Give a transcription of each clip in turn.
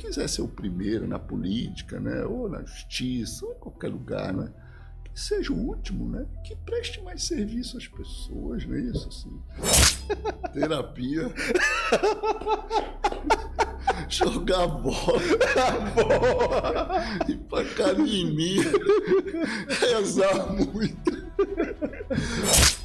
quiser ser o primeiro na política, né? Ou na justiça, ou em qualquer lugar, né? Que seja o último, né? Que preste mais serviço às pessoas, não é isso? Assim. Terapia. Jogar bola. Ir pra academia. Rezar muito.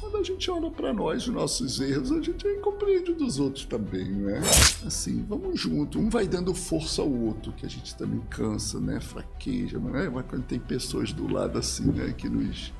Quando a gente olha para nós, os nossos erros, a gente compreende dos outros também, né? Assim, vamos junto. Um vai dando força ao outro, que a gente também cansa, né? Fraqueja, né? Mas quando tem pessoas do lado assim, né? Que nos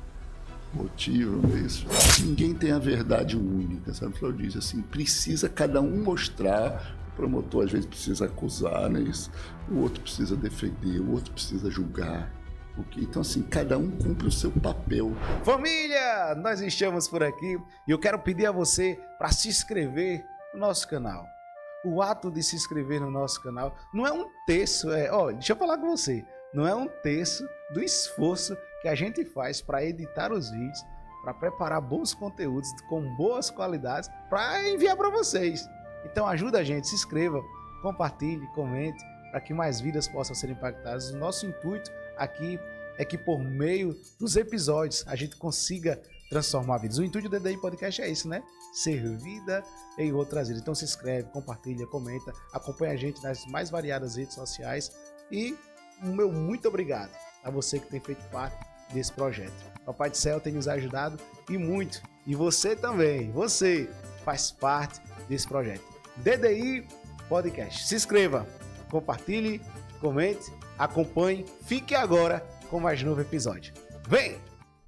motivam, é isso. Ninguém tem a verdade única, sabe? Eu disse assim, precisa cada um mostrar. O promotor às vezes precisa acusar, né? Isso. O outro precisa defender, o outro precisa julgar. Okay? Então, assim, cada um cumpre o seu papel. Família, nós estamos por aqui e eu quero pedir a você para se inscrever no nosso canal. O ato de se inscrever no nosso canal não é um terço, deixa eu falar com você, não é um terço do esforço que a gente faz para editar os vídeos, para preparar bons conteúdos com boas qualidades para enviar para vocês. Então ajuda a gente, se inscreva, compartilhe, comente, para que mais vidas possam ser impactadas. O nosso intuito aqui é que por meio dos episódios a gente consiga transformar vidas. O intuito do DDI Podcast é isso, né? Ser vida em outras vidas. Então se inscreve, compartilha, comenta, acompanha a gente nas mais variadas redes sociais e o meu muito obrigado a você que tem feito parte desse projeto. Papai do Céu tem nos ajudado e muito. E você também, você faz parte desse projeto. DDI Podcast. Se inscreva, compartilhe, comente, acompanhe, fique agora com mais novo episódio. Vem!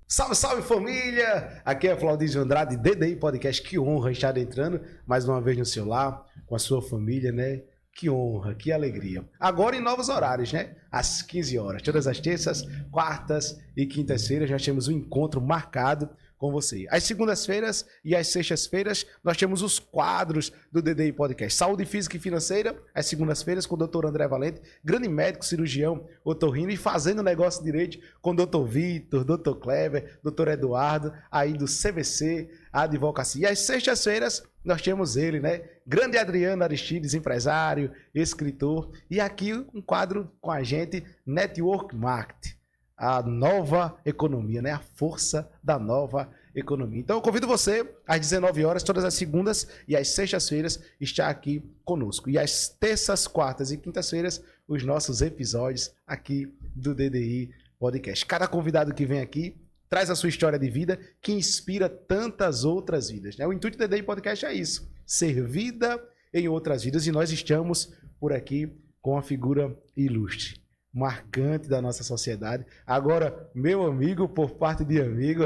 Salve, salve família! Aqui é Flaudísio Andrade, DDI Podcast. Que honra estar entrando mais uma vez no seu lar, com a sua família, né? Que honra, que alegria. Agora em novos horários, né? Às 15 horas. Todas as terças, quartas e quintas-feiras nós temos um encontro marcado com você. Às segundas-feiras e às sextas-feiras nós temos os quadros do DDI Podcast. Saúde Física e Financeira, às segundas-feiras com o Dr. André Valente, grande médico, cirurgião, otorrino e fazendo negócio direito com o Dr. Vitor, Dr. Kleber, Dr. Eduardo, aí do CVC, a advocacia. E às sextas-feiras nós temos ele, né? Grande Adriano Aristides, empresário, escritor. E aqui um quadro com a gente, Network Marketing. A nova economia, né? A força da nova economia. Então eu convido você às 19 horas, todas as segundas e às sextas-feiras, estar aqui conosco. E às terças, quartas e quintas-feiras, os nossos episódios aqui do DDI Podcast. Cada convidado que vem aqui traz a sua história de vida que inspira tantas outras vidas, né? O intuito do DDI Podcast é isso, ser vida em outras vidas. E nós estamos por aqui com uma figura ilustre, marcante da nossa sociedade. Agora, meu amigo por parte de amigo,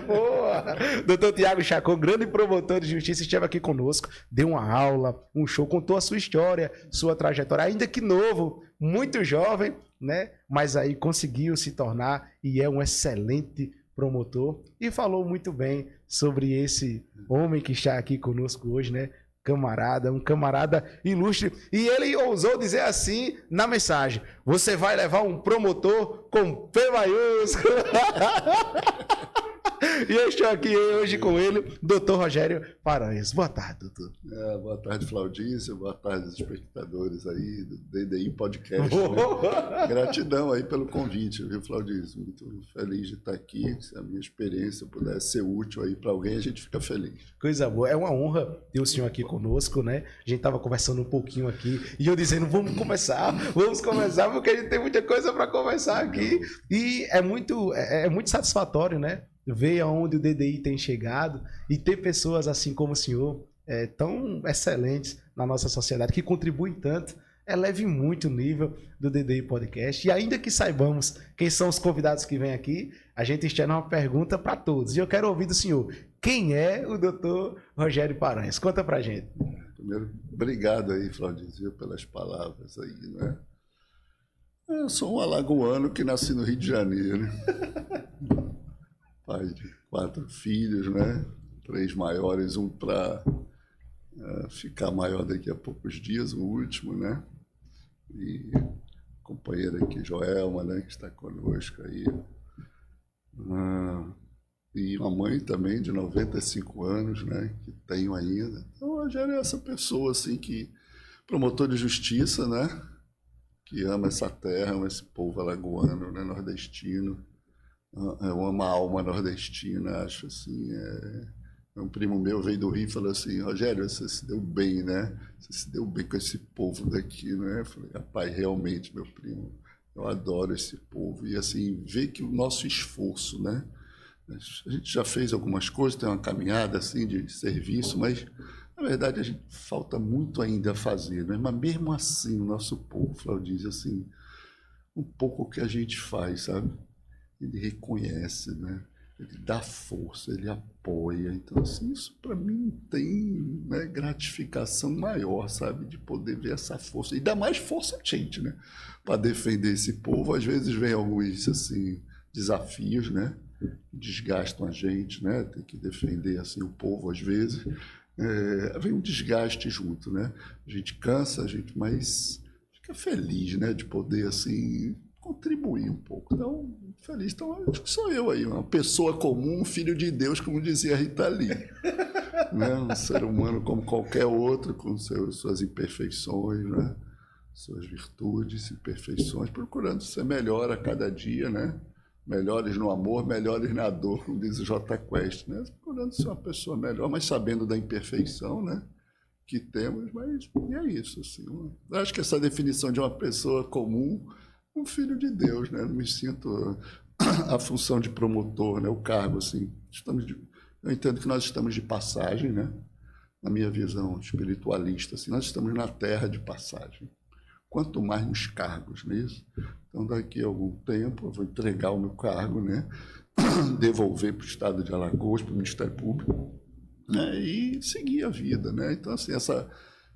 boa! Dr. Tiago Chacon, grande promotor de justiça, esteve aqui conosco, deu uma aula, um show, contou a sua história, sua trajetória, ainda que novo, muito jovem, né? Mas aí conseguiu se tornar e é um excelente promotor e falou muito bem sobre esse homem que está aqui conosco hoje, né? Um camarada ilustre. E ele ousou dizer assim na mensagem: você vai levar um promotor com P maiúsculo. E eu estou aqui hoje com ele, Dr. Rogério Paranhos. Boa tarde, doutor. Boa tarde, Flaudício. Boa tarde, espectadores aí do DDI Podcast. Né? Gratidão aí pelo convite, viu, Flaudício? Muito feliz de estar aqui. Se a minha experiência pudesse ser útil aí para alguém, a gente fica feliz. Coisa boa. É uma honra ter o senhor aqui conosco, né? A gente estava conversando um pouquinho aqui e eu dizendo, vamos começar, porque a gente tem muita coisa para conversar aqui. E é muito satisfatório, né? Ver aonde o DDI tem chegado e ter pessoas assim como o senhor, tão excelentes na nossa sociedade, que contribuem tanto, eleve muito o nível do DDI Podcast. E ainda que saibamos quem são os convidados que vêm aqui, a gente externa uma pergunta para todos. E eu quero ouvir do senhor, quem é o Dr. Rogério Paranhos? Conta pra gente. Primeiro, obrigado aí, Flaudício, pelas palavras aí, né? Eu sou um alagoano que nasci no Rio de Janeiro. Pai de 4 filhos, né? 3 maiores, um para ficar maior daqui a poucos dias, o último, né? E companheira aqui, Joelma, né? Que está conosco aí. E uma mãe também de 95 anos, né? Que tenho ainda. Então, o Rogério é essa pessoa, assim, que promotor de justiça, né? que ama essa terra, ama esse povo alagoano, né, nordestino. Eu amo a alma nordestina, acho assim. Um primo meu veio do Rio e falou assim: Rogério, você se deu bem, né? Você se deu bem com esse povo daqui, né? Eu falei: rapaz, realmente, meu primo, eu adoro esse povo. E assim, ver que o nosso esforço, né? A gente já fez algumas coisas, tem uma caminhada assim de serviço, mas na verdade a gente falta muito ainda a fazer, né? Mas mesmo assim, o nosso povo, Flávio, diz assim, um pouco que a gente faz, sabe? Ele reconhece, né? Ele dá força, ele apoia. Então, assim, isso para mim tem, né, gratificação maior, sabe? De poder ver essa força. E dá mais força a gente, né? Para defender esse povo. Às vezes vem alguns, assim, desafios, né? Desgastam a gente, né? Tem que defender, assim, o povo às vezes. Vem um desgaste junto, né? A gente cansa, mas fica feliz, né? De poder, assim, contribuir um pouco. Então, feliz. Então, acho que sou eu aí, uma pessoa comum, um filho de Deus, como dizia a Rita Lee. Né? Um ser humano como qualquer outro, com suas imperfeições, né? Suas virtudes, imperfeições, procurando ser melhor a cada dia, né? Melhores no amor, melhores na dor, como diz o J Quest, né? Procurando ser uma pessoa melhor, mas sabendo da imperfeição, né? Que temos, mas e é isso, assim. Eu acho que essa definição de uma pessoa comum, um filho de Deus, né? Eu me sinto a função de promotor, né? O cargo, assim. Eu entendo que nós estamos de passagem, né? Na minha visão espiritualista, assim, nós estamos na terra de passagem. Quanto mais nos cargos, não é isso? Então, daqui a algum tempo, eu vou entregar o meu cargo, né? Devolver para o Estado de Alagoas, para o Ministério Público, né? E seguir a vida, né? Então, assim, essa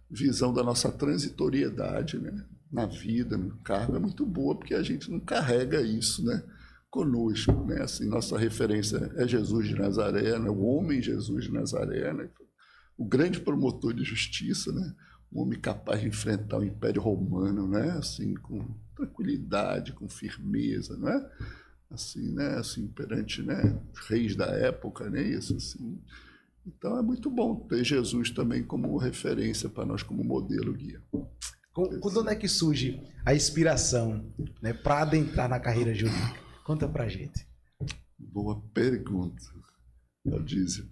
visão da nossa transitoriedade, né? Na vida, no cargo, é muito boa, porque a gente não carrega isso, né? Conosco, né? Assim, nossa referência é Jesus de Nazaré, né? O homem Jesus de Nazaré, né? O grande promotor de justiça, né? Um homem capaz de enfrentar o Império Romano, né? Assim, com tranquilidade, com firmeza, né? Assim, né? Assim, perante, né? Os reis da época, né? Isso, assim. Então é muito bom ter Jesus também como referência para nós, como modelo guia. Quando é que surge a inspiração, né, para adentrar na carreira jurídica? Conta pra gente. Boa pergunta, Aldísio.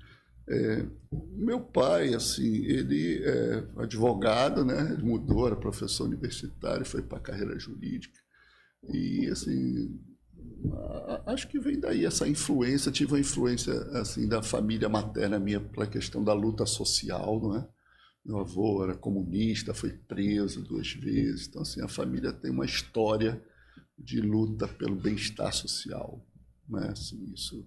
Meu pai, assim, ele é advogado, né? Ele mudou, era professor universitário, foi para a carreira jurídica. E, assim, acho que vem daí essa influência. Tive uma influência, assim, da família materna minha pela questão da luta social, não é? Meu avô era comunista, foi preso 2 vezes. Então, assim, a família tem uma história de luta pelo bem-estar social, né? Assim, isso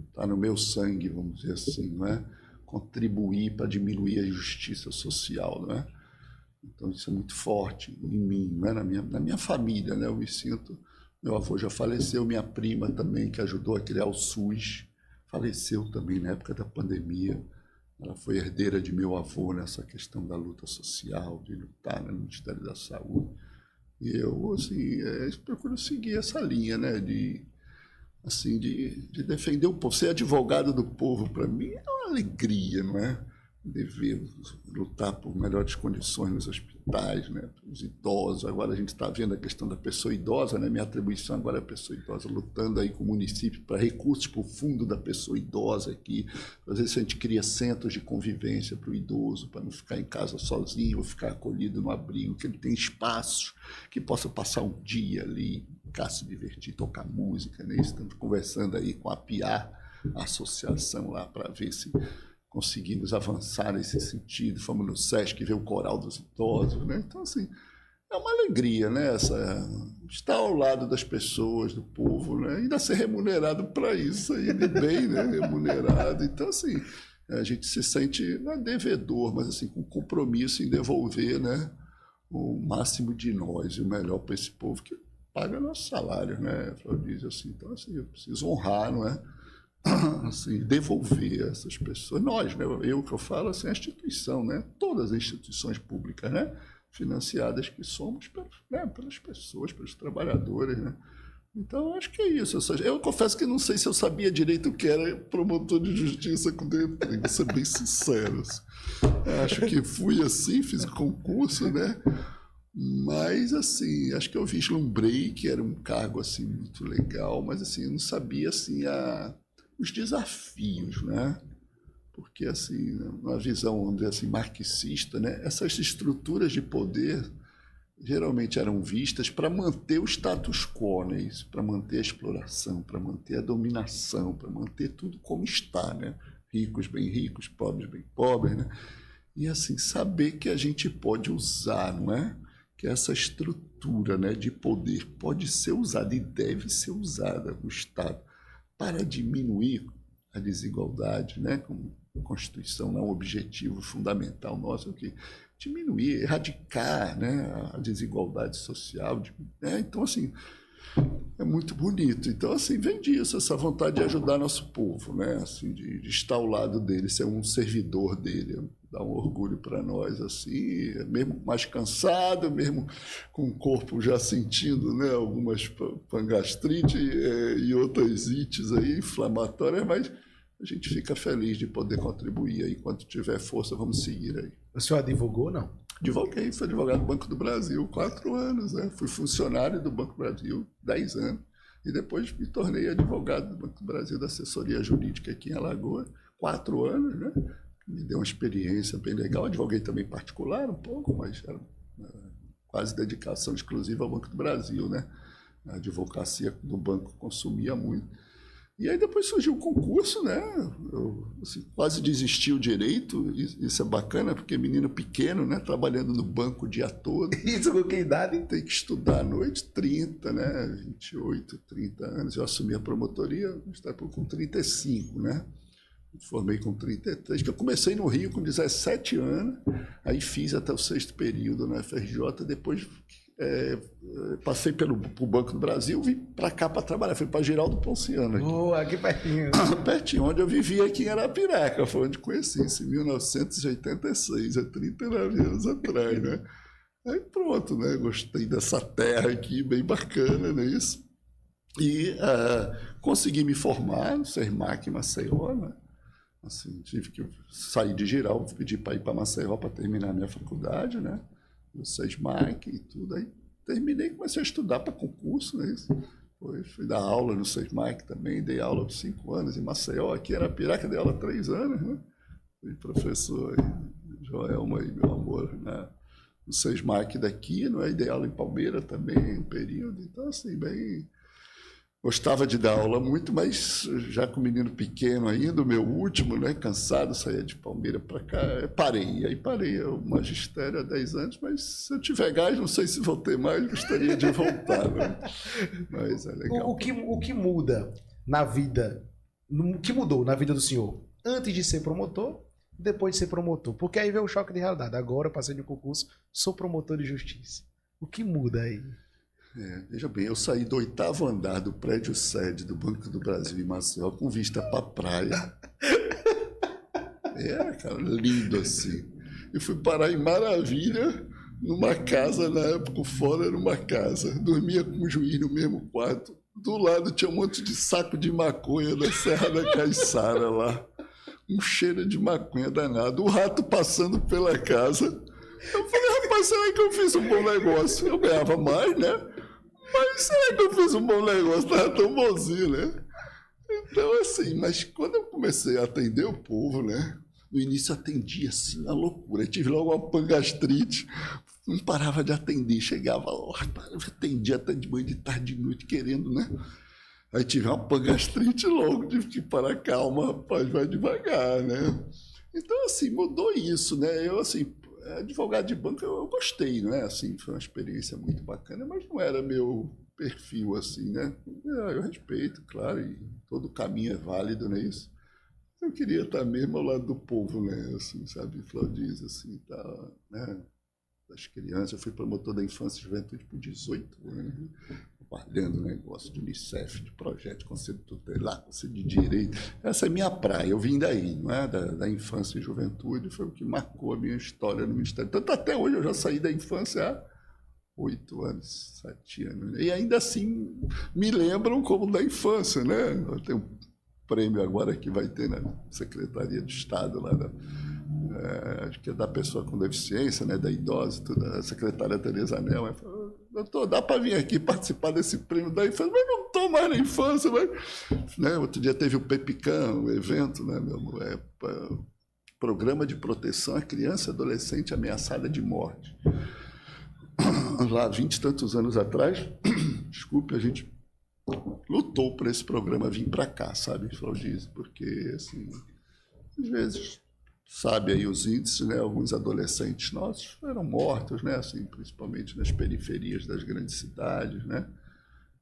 está no meu sangue, vamos dizer assim, não é? Contribuir para diminuir a injustiça social, não é? Então isso é muito forte em mim, não é? Na minha família, né? Eu me sinto. Meu avô já faleceu, minha prima também, que ajudou a criar o SUS, faleceu também na época da pandemia. Ela foi herdeira de meu avô nessa questão da luta social, de lutar, né, no Ministério da Saúde. E eu, assim, procuro seguir essa linha, né? Assim, de defender o povo. Ser advogado do povo, para mim, é uma alegria, não é? Dever lutar por melhores condições nos hospitais, né? Os idosos. Agora a gente está vendo a questão da pessoa idosa, né? Minha atribuição agora é a pessoa idosa, lutando aí com o município para recursos para o fundo da pessoa idosa aqui. Às vezes a gente cria centros de convivência para o idoso, para não ficar em casa sozinho, ou ficar acolhido no abrigo, que ele tem espaços que possa passar um dia ali, ficar se divertir, tocar música, né? Estamos conversando aí com a PIA, a associação lá, para ver se conseguimos avançar nesse sentido. Fomos no SESC ver o coral dos idosos, né? Então, assim, é uma alegria, né? Estar ao lado das pessoas, do povo, né? Ainda ser remunerado para isso, ainda bem, né? Remunerado. Então, assim, a gente se sente, não é devedor, mas assim, com compromisso em devolver, né? O máximo de nós e o melhor para esse povo que paga nosso salário, né? Diz assim, então, assim, eu preciso honrar, não é? Assim, devolver essas pessoas, nós, né? Eu que eu falo, assim, a instituição, né? Todas as instituições públicas, né? Financiadas que somos pelas pessoas, pelos trabalhadores, né? Então, acho que é isso. Eu confesso que não sei se eu sabia direito o que era promotor de justiça quando eu entrei, vou ser bem sincero. Assim. Acho que fui assim, fiz o concurso, né? Mas, assim, acho que eu vislumbrei que era um cargo, assim, muito legal, mas, assim, eu não sabia, assim, os desafios, né? Porque, assim, numa visão, vamos dizer assim, marxista, né? Essas estruturas de poder geralmente eram vistas para manter o status quo, né? Para manter a exploração, para manter a dominação, para manter tudo como está, né? Ricos bem ricos, pobres bem pobres, né? E assim, saber que a gente pode usar, não é? Que essa estrutura, né, de poder pode ser usada e deve ser usada no Estado para diminuir a desigualdade, né? Como a Constituição é um objetivo fundamental nosso, que diminuir, erradicar, né, a desigualdade social, né? Então, assim, é muito bonito. Então, assim, vem disso, essa vontade de ajudar nosso povo, né? Assim, de estar ao lado dele, ser um servidor dele, dá um orgulho para nós, assim, mesmo mais cansado, mesmo com o corpo já sentindo, né, algumas pangastrite e outras ites aí, inflamatórias, mas a gente fica feliz de poder contribuir aí. Enquanto tiver força, vamos seguir aí. O senhor advogou, não? Advoguei, fui advogado do Banco do Brasil, 4 anos, né? Fui funcionário do Banco do Brasil, 10 anos. E depois me tornei advogado do Banco do Brasil, da assessoria jurídica aqui em Alagoas, 4 anos, né? Me deu uma experiência bem legal. Advoguei também particular um pouco, mas era quase dedicação exclusiva ao Banco do Brasil, né? A advocacia do banco consumia muito. E aí depois surgiu o concurso, né? Eu assim, quase desisti o direito, isso é bacana, porque menino pequeno, né? Trabalhando no banco o dia todo. Isso com que idade? Tem que estudar à noite, 30, né? 28, 30 anos. Eu assumi a promotoria, com 35, né? Formei com 33, que eu comecei no Rio com 17 anos, aí fiz até o 6º período na FRJ, depois passei pelo Banco do Brasil, vim para cá para trabalhar, fui para Geraldo Ponciano. Aqui pertinho. Pertinho, onde eu vivia aqui em Arapiraca, foi onde conheci isso, em 1986, há 39 anos atrás, né? Aí pronto, né? Gostei dessa terra aqui, bem bacana, não é isso? E consegui me formar no SESMAC em Maceió, né? Assim, tive que sair de Geraldo, pedi para ir para Maceió para terminar a minha faculdade, né? No SESMAC e tudo. Aí terminei e comecei a estudar para concurso, né? Fui dar aula no SESMAC também, dei aula por 5 anos em Maceió, aqui era Arapiraca, dei aula 3 anos, né? Fui professor aí, Joelma aí, meu amor, né? No SESMAC daqui, não é? Dei aula em Palmeira também, um período. Então, assim, bem... Gostava de dar aula muito, mas já com o menino pequeno ainda, o meu último, né, cansado, saía de Palmeira para cá, parei. Aí parei o magistério há 10 anos, mas se eu tiver gás, não sei se vou ter mais, gostaria de voltar. Né? Mas é legal. O que muda na vida, o que mudou na vida do senhor antes de ser promotor, depois de ser promotor? Porque aí veio o choque de realidade. Agora eu passei de um concurso, sou promotor de justiça. O que muda aí? Veja bem, eu saí do 8º andar do prédio sede do Banco do Brasil em Maceió com vista para a praia. Cara, lindo assim. E fui parar em Maravilha, numa casa, na época fora era uma casa. Dormia com o juiz no mesmo quarto. Do lado tinha um monte de saco de maconha da Serra da Caiçara lá. Um cheiro de maconha danado. O rato passando pela casa. Eu falei, rapaz, será que eu fiz um bom negócio? Eu ganhava mais, né? Mas será que eu fiz um bom negócio? Estava tão bonzinho, né? Então, assim, mas quando eu comecei a atender o povo, né? No início atendia assim, uma loucura. Eu tive logo uma pangastrite, não parava de atender. Chegava, atendia até de manhã, de tarde, de noite, querendo, né? Aí tive uma pangastrite logo, tive que parar, calma, rapaz, vai devagar, né? Então, assim, mudou isso, né? Eu, assim, advogado de banco eu gostei, né? Assim, foi uma experiência muito bacana, mas não era meu perfil, assim, né? Eu respeito, claro, e todo caminho é válido, não é isso? Eu queria estar mesmo ao lado do povo, né? Assim, sabe, Flaudiz, assim, tá, né? Das crianças. Eu fui promotor da infância e juventude por 18 anos, trabalhando negócio de Unicef, de projeto, conselho tutelar, conselho de direito. Essa é minha praia, eu vim daí, não é? Da infância e juventude, foi o que marcou a minha história no Ministério. Tanto até hoje eu já saí da infância há 8 anos, 7 anos. E ainda assim me lembram como da infância, né? Eu tenho um prêmio agora que vai ter na Secretaria de Estado, lá acho que é da pessoa com deficiência, né, da idosa, tudo, a secretária Tereza Anel, ela falou, doutor, dá para vir aqui participar desse prêmio da infância? Mas não estou mais na infância. Mas... Né, outro dia teve o PEPICAM, o evento, né, meu amor, Programa de Proteção à Criança e Adolescente Ameaçada de Morte. Lá, 20 e tantos anos atrás, desculpe, a gente lutou por esse programa vir para cá, sabe, Flaudize? Porque, assim, às vezes, sabe aí os índices, né? Alguns adolescentes nossos eram mortos, né? Assim, principalmente nas periferias das grandes cidades, né?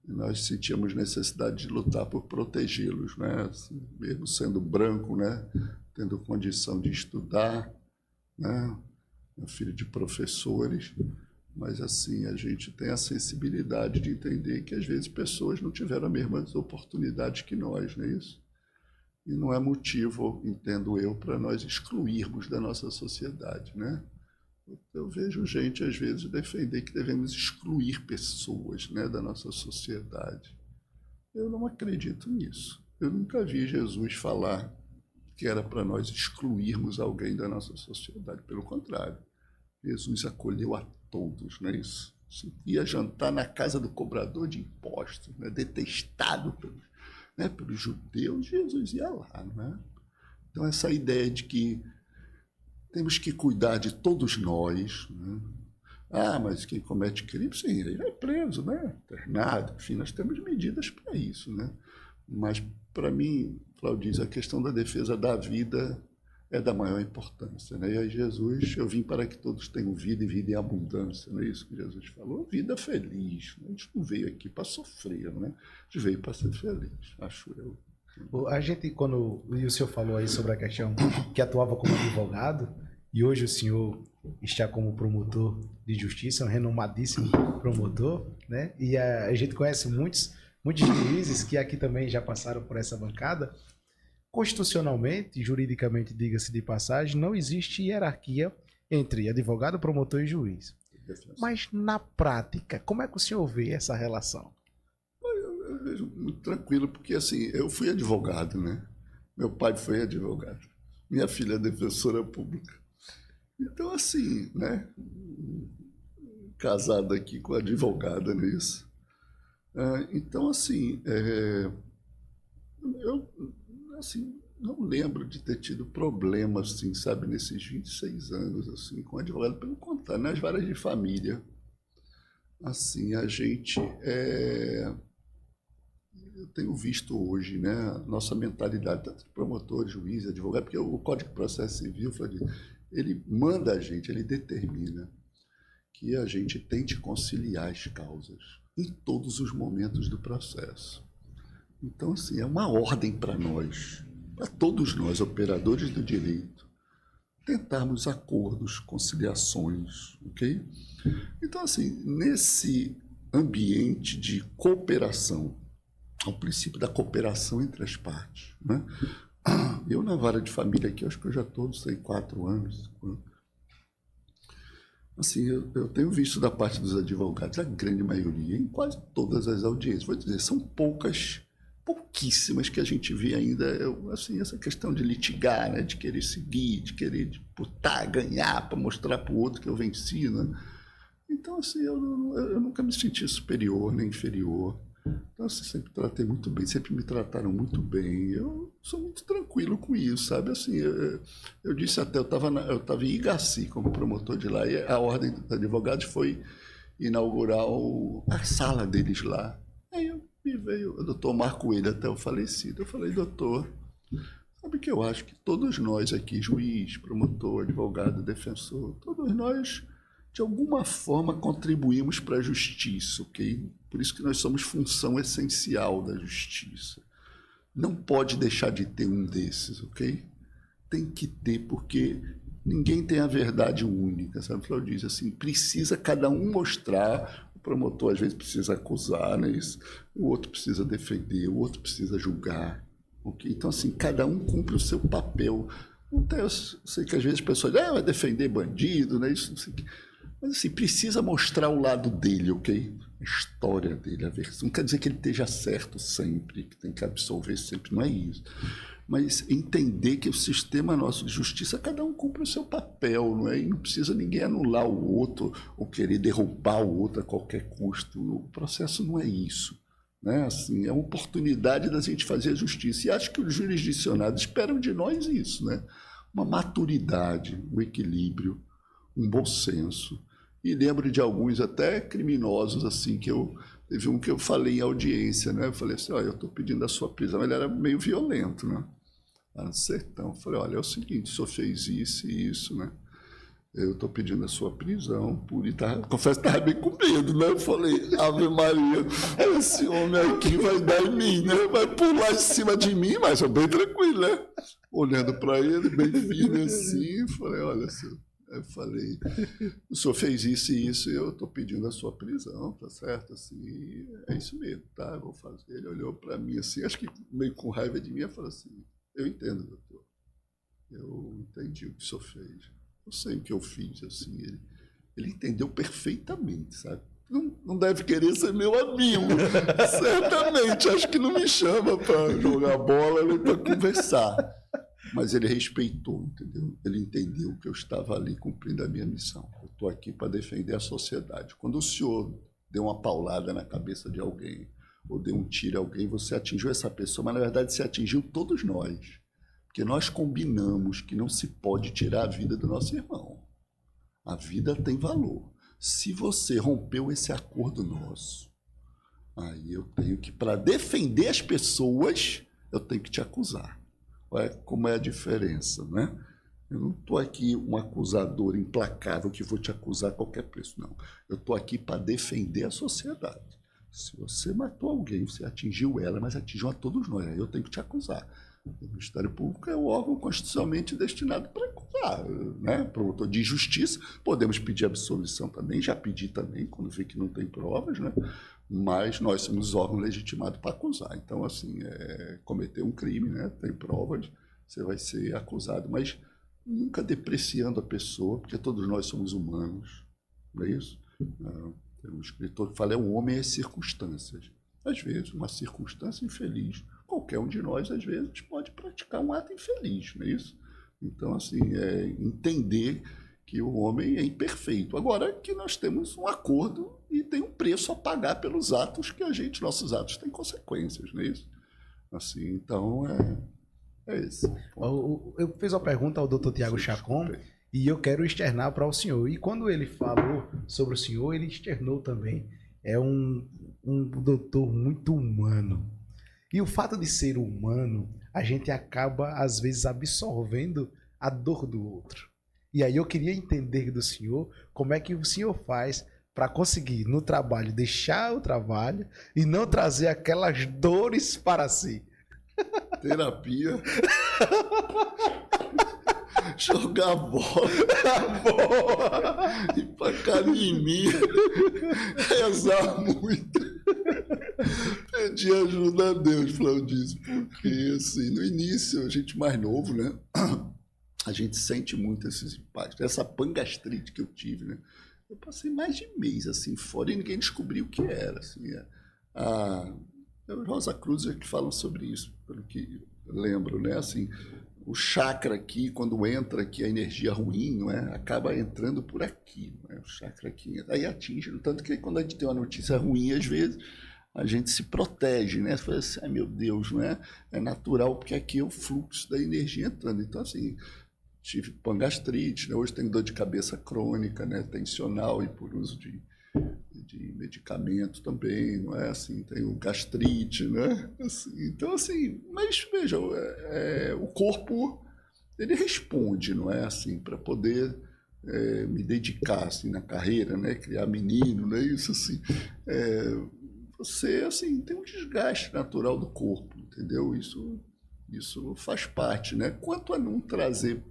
E nós sentíamos necessidade de lutar por protegê-los, né? Assim, mesmo sendo branco, né? Tendo condição de estudar, né? Meu filho de professores, mas assim, a gente tem a sensibilidade de entender que às vezes pessoas não tiveram as mesmas oportunidades que nós, não é isso? E não é motivo, entendo eu, para nós excluirmos da nossa sociedade, né? Eu vejo gente, às vezes, defender que devemos excluir pessoas, né, da nossa sociedade. Eu não acredito nisso. Eu nunca vi Jesus falar que era para nós excluirmos alguém da nossa sociedade. Pelo contrário, Jesus acolheu a todos, não é isso? Você ia jantar na casa do cobrador de impostos, né, detestado pelos judeus, Jesus ia lá, não é? Então, essa ideia de que temos que cuidar de todos nós, né? Ah, mas quem comete crime, sim, ele é preso, né? Internado, enfim, nós temos medidas para isso, né? Mas, para mim, Claudiz, a questão da defesa da vida é da maior importância, né? E aí Jesus, eu vim para que todos tenham vida e vida em abundância, não é isso que Jesus falou? Vida feliz, né? A gente não veio aqui para sofrer, né? A gente veio para ser feliz, acho eu. A gente, quando o senhor falou aí sobre a questão que atuava como advogado, e hoje o senhor está como promotor de justiça, um renomadíssimo promotor, né? E a gente conhece muitos juízes que aqui também já passaram por essa bancada. Constitucionalmente, juridicamente, diga-se de passagem, não existe hierarquia entre advogado, promotor e juiz. Mas na prática, como é que o senhor vê essa relação? Eu vejo muito tranquilo, porque assim, eu fui advogado, né? Meu pai foi advogado. Minha filha é defensora pública. Então, assim, né? Casado aqui com advogada nisso. Então, assim, eu assim, não lembro de ter tido problema, assim, sabe, nesses 26 anos, assim, com advogado. Pelo contrário, nas varas de família, assim, a gente eu tenho visto hoje, né, a nossa mentalidade, tanto de promotor, juiz, advogado, porque o Código de Processo Civil, ele manda a gente, ele determina que a gente tente conciliar as causas em todos os momentos do processo. Então, assim, é uma ordem para nós, para todos nós, operadores do direito, tentarmos acordos, conciliações, ok? Então, assim, nesse ambiente de cooperação, ao princípio da cooperação entre as partes, né? Eu, na vara de família aqui, acho que eu já estou, não sei, 4 anos. Assim, eu tenho visto da parte dos advogados, a grande maioria, em quase todas as audiências, vou dizer, são pouquíssimas que a gente vê ainda, assim, essa questão de litigar, né, de querer seguir, de querer disputar, ganhar, para mostrar para o outro que eu venci, né? Então, assim, eu nunca me senti superior nem inferior. Então, assim, sempre tratei muito bem, sempre me trataram muito bem. Eu sou muito tranquilo com isso, sabe? Assim, eu disse até, eu estava em Igaci como promotor de lá, e a ordem dos advogados foi inaugurar a sala deles lá. Aí me veio o doutor Marco Coelho, até o falecido. Eu falei, doutor, sabe que eu acho que todos nós aqui, juiz, promotor, advogado, defensor, todos nós, de alguma forma, contribuímos para a justiça, ok? Por isso que nós somos função essencial da justiça. Não pode deixar de ter um desses, ok? Tem que ter, porque ninguém tem a verdade única, sabe? O diz assim, precisa cada um mostrar, o promotor às vezes precisa acusar, né? Isso, o outro precisa defender, o outro precisa julgar, ok? Então, assim, cada um cumpre o seu papel. Então, eu sei que às vezes as pessoas dizem, vai defender bandido, né? Isso, não sei o quê. Mas, assim, precisa mostrar o lado dele, ok? A história dele, a versão. Não quer dizer que ele esteja certo sempre, que tem que absolver sempre, não é isso. mas entender que o sistema nosso de justiça, cada um cumpre o seu papel, não é? E não precisa ninguém anular o outro ou querer derrubar o outro a qualquer custo. O processo não é isso, né? Assim, é uma oportunidade da gente fazer a justiça. E acho que os jurisdicionados esperam de nós isso, né? Uma maturidade, um equilíbrio, um bom senso. E lembro de alguns até criminosos, assim, teve um que eu falei em audiência, né? Eu falei assim, olha, eu estou pedindo a sua prisão. Ele era meio violento, né? Lá no sertão. Eu falei, olha, é o seguinte, o senhor fez isso e isso, né? Eu estou pedindo a sua prisão por... confesso que estava bem com medo, né? Eu falei, Ave Maria, esse homem aqui vai dar em mim, né? Vai pular em cima de mim, mas eu bem tranquilo, né? Olhando para ele, bem firme assim, falei, olha, senhor... Eu falei, o senhor fez isso e isso, e eu estou pedindo a sua prisão, tá certo? Assim, é isso mesmo, tá? Eu vou fazer. Ele olhou para mim assim, acho que meio com raiva de mim, e falou assim, eu entendo, doutor. Eu entendi o que o senhor fez. Eu sei o que eu fiz, assim. Ele entendeu perfeitamente, sabe? Não deve querer ser meu amigo, certamente. Acho que não me chama para jogar bola nem para conversar. Mas ele respeitou, entendeu? Ele entendeu que eu estava ali cumprindo a minha missão. Eu estou aqui para defender a sociedade. Quando o senhor deu uma paulada na cabeça de alguém, ou deu um tiro a alguém, você atingiu essa pessoa, mas na verdade você atingiu todos nós. Porque nós combinamos que não se pode tirar a vida do nosso irmão. A vida tem valor. Se você rompeu esse acordo nosso, aí eu tenho que, para defender as pessoas, eu tenho que te acusar. Olha como é a diferença, né? Eu não estou aqui um acusador implacável que vou te acusar a qualquer preço, não. Eu estou aqui para defender a sociedade. Se você matou alguém, você atingiu ela, mas atingiu a todos nós, aí eu tenho que te acusar. O Ministério Público é o órgão constitucionalmente destinado para acusar, né? Promotor de justiça, podemos pedir absolvição também, já pedi também, quando vê que não tem provas, né? Mas nós somos órgão legitimado para acusar. Então, assim, cometer um crime, né? Tem provas, você vai ser acusado, mas nunca depreciando a pessoa, porque todos nós somos humanos, não é isso? Tem um escritor que fala, o homem é as circunstâncias. Às vezes, uma circunstância infeliz, qualquer um de nós, às vezes, pode praticar um ato infeliz, não é isso? Então, assim, entender que o homem é imperfeito. Agora que nós temos um acordo e tem um preço a pagar pelos atos que nossos atos têm consequências, não é isso? Assim, então, é isso. Eu fiz uma pergunta ao Dr. Tiago Chacon e eu quero externar para o senhor. E quando ele falou sobre o senhor, ele externou também. É um doutor muito humano. E o fato de ser humano, a gente acaba, às vezes, absorvendo a dor do outro. E aí eu queria entender do senhor como é que o senhor faz para conseguir, no trabalho, deixar o trabalho e não trazer aquelas dores para si. Terapia. Jogar bola. Ir pra academia. Rezar muito. Pedir ajuda a Deus, Flávio disse. Porque, assim, no início, a gente mais novo, né? A gente sente muito esses impactos. Essa pangastrite que eu tive, né? Eu passei mais de mês, assim, fora e ninguém descobriu o que era, assim. A Rosa Cruz é que falam sobre isso, pelo que eu lembro, né? Assim, o chakra aqui, quando entra aqui a energia ruim, não é? Acaba entrando por aqui, não é? O chakra aqui, aí atinge, tanto que quando a gente tem uma notícia ruim, às vezes, a gente se protege, né? Você fala assim, ai meu Deus, não é? É natural, porque aqui é o fluxo da energia entrando. Então, assim, tive pangastrite, né? Hoje tenho dor de cabeça crônica, né? Tensional e por uso de medicamento também, não é? Assim, tenho gastrite, né? Assim, então, assim, mas veja, o corpo, ele responde, não é? Assim, para poder me dedicar, assim, na carreira, né? Criar menino, não é isso, assim. Você, assim, tem um desgaste natural do corpo, entendeu? Isso faz parte, né? Quanto a não trazer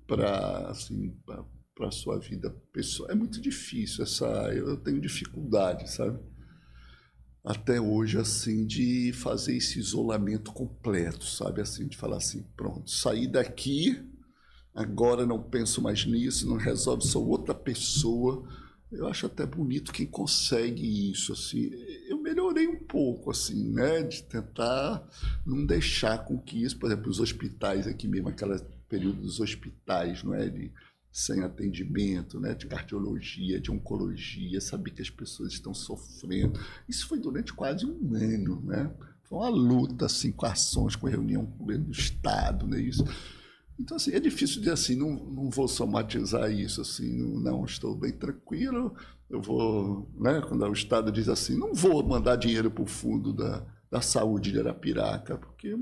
para, assim, para a sua vida pessoal, é muito difícil eu tenho dificuldade, sabe? Até hoje, assim, de fazer esse isolamento completo, sabe? Assim, de falar assim, pronto, saí daqui, agora não penso mais nisso, não resolve, sou outra pessoa. Eu acho até bonito quem consegue isso, assim. Eu melhorei um pouco, assim, né? De tentar não deixar com que isso, por exemplo, os hospitais aqui mesmo, aquele período dos hospitais, não é, sem atendimento, né, de cardiologia, de oncologia, saber que as pessoas estão sofrendo. Isso foi durante quase um ano, né? Foi uma luta, assim, com ações, com reunião com o governo do Estado, né, isso. Então, assim, é difícil dizer assim, não vou somatizar isso, assim, não, estou bem tranquilo, eu vou, né, quando o Estado diz assim, não vou mandar dinheiro para o fundo da saúde de Arapiraca, porque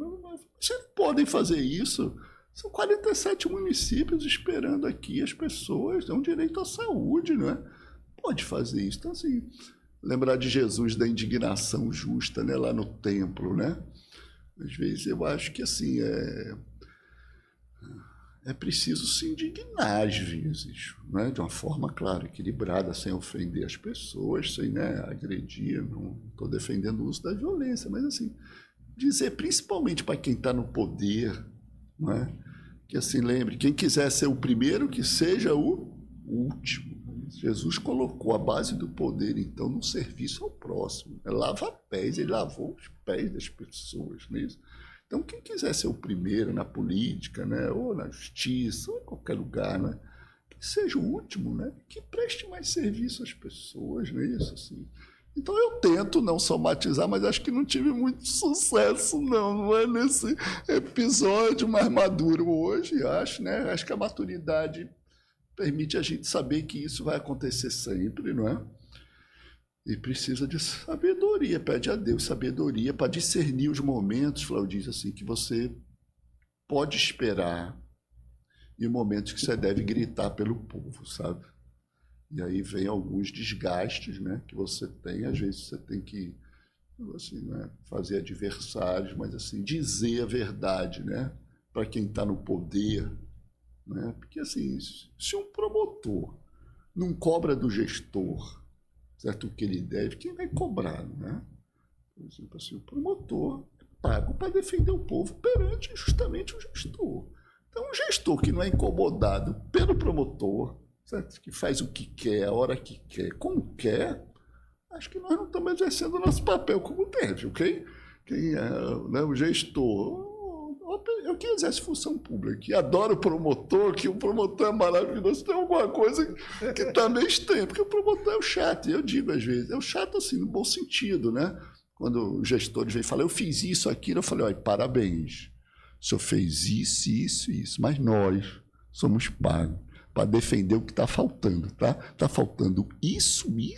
vocês não podem fazer isso. São 47 municípios esperando aqui as pessoas, dão direito à saúde, não é? Pode fazer isso. Então, assim, lembrar de Jesus, da indignação justa, né, lá no templo, né? Às vezes eu acho que, assim, é preciso se indignar às vezes, né? De uma forma, claro, equilibrada, sem ofender as pessoas, sem, né, agredir, não estou defendendo o uso da violência, mas, assim, dizer, principalmente para quem está no poder, não é? Que, assim, lembre, quem quiser ser o primeiro, que seja o último. Jesus colocou a base do poder, então, no serviço ao próximo. Lava pés, ele lavou os pés das pessoas, não é isso? Então, quem quiser ser o primeiro na política, né, ou na justiça, ou em qualquer lugar, né, que seja o último, né, que preste mais serviço às pessoas, não é isso? Assim. Então, eu tento não somatizar, mas acho que não tive muito sucesso, não é nesse episódio mais maduro hoje, acho, né? Acho que a maturidade permite a gente saber que isso vai acontecer sempre, não é? E precisa de sabedoria, pede a Deus sabedoria para discernir os momentos, Flávio diz assim, que você pode esperar e momentos que você deve gritar pelo povo, sabe? E aí vem alguns desgastes, né, que você tem, às vezes você tem que, assim, né, fazer adversários, mas, assim, dizer a verdade, né, para quem está no poder, né? Porque, assim, se um promotor não cobra do gestor, certo, o que ele deve, quem vai cobrar, né? Por exemplo, assim, o promotor é pago para defender o povo perante justamente o gestor. Então, um gestor que não é incomodado pelo promotor, certo, que faz o que quer, a hora que quer, como quer, acho que nós não estamos exercendo o nosso papel como deve, ok? Quem é, né, o gestor, eu que exerce função pública, que adoro o promotor, que o promotor é maravilhoso, tem alguma coisa que está meio estranha, porque o promotor é o chato, e eu digo às vezes, é o chato assim, no bom sentido, né? Quando os gestores vêm e falam, eu fiz isso, aquilo, eu falei, olha, parabéns, o senhor fez isso, mas nós somos pagos para defender o que está faltando, tá? Está faltando isso e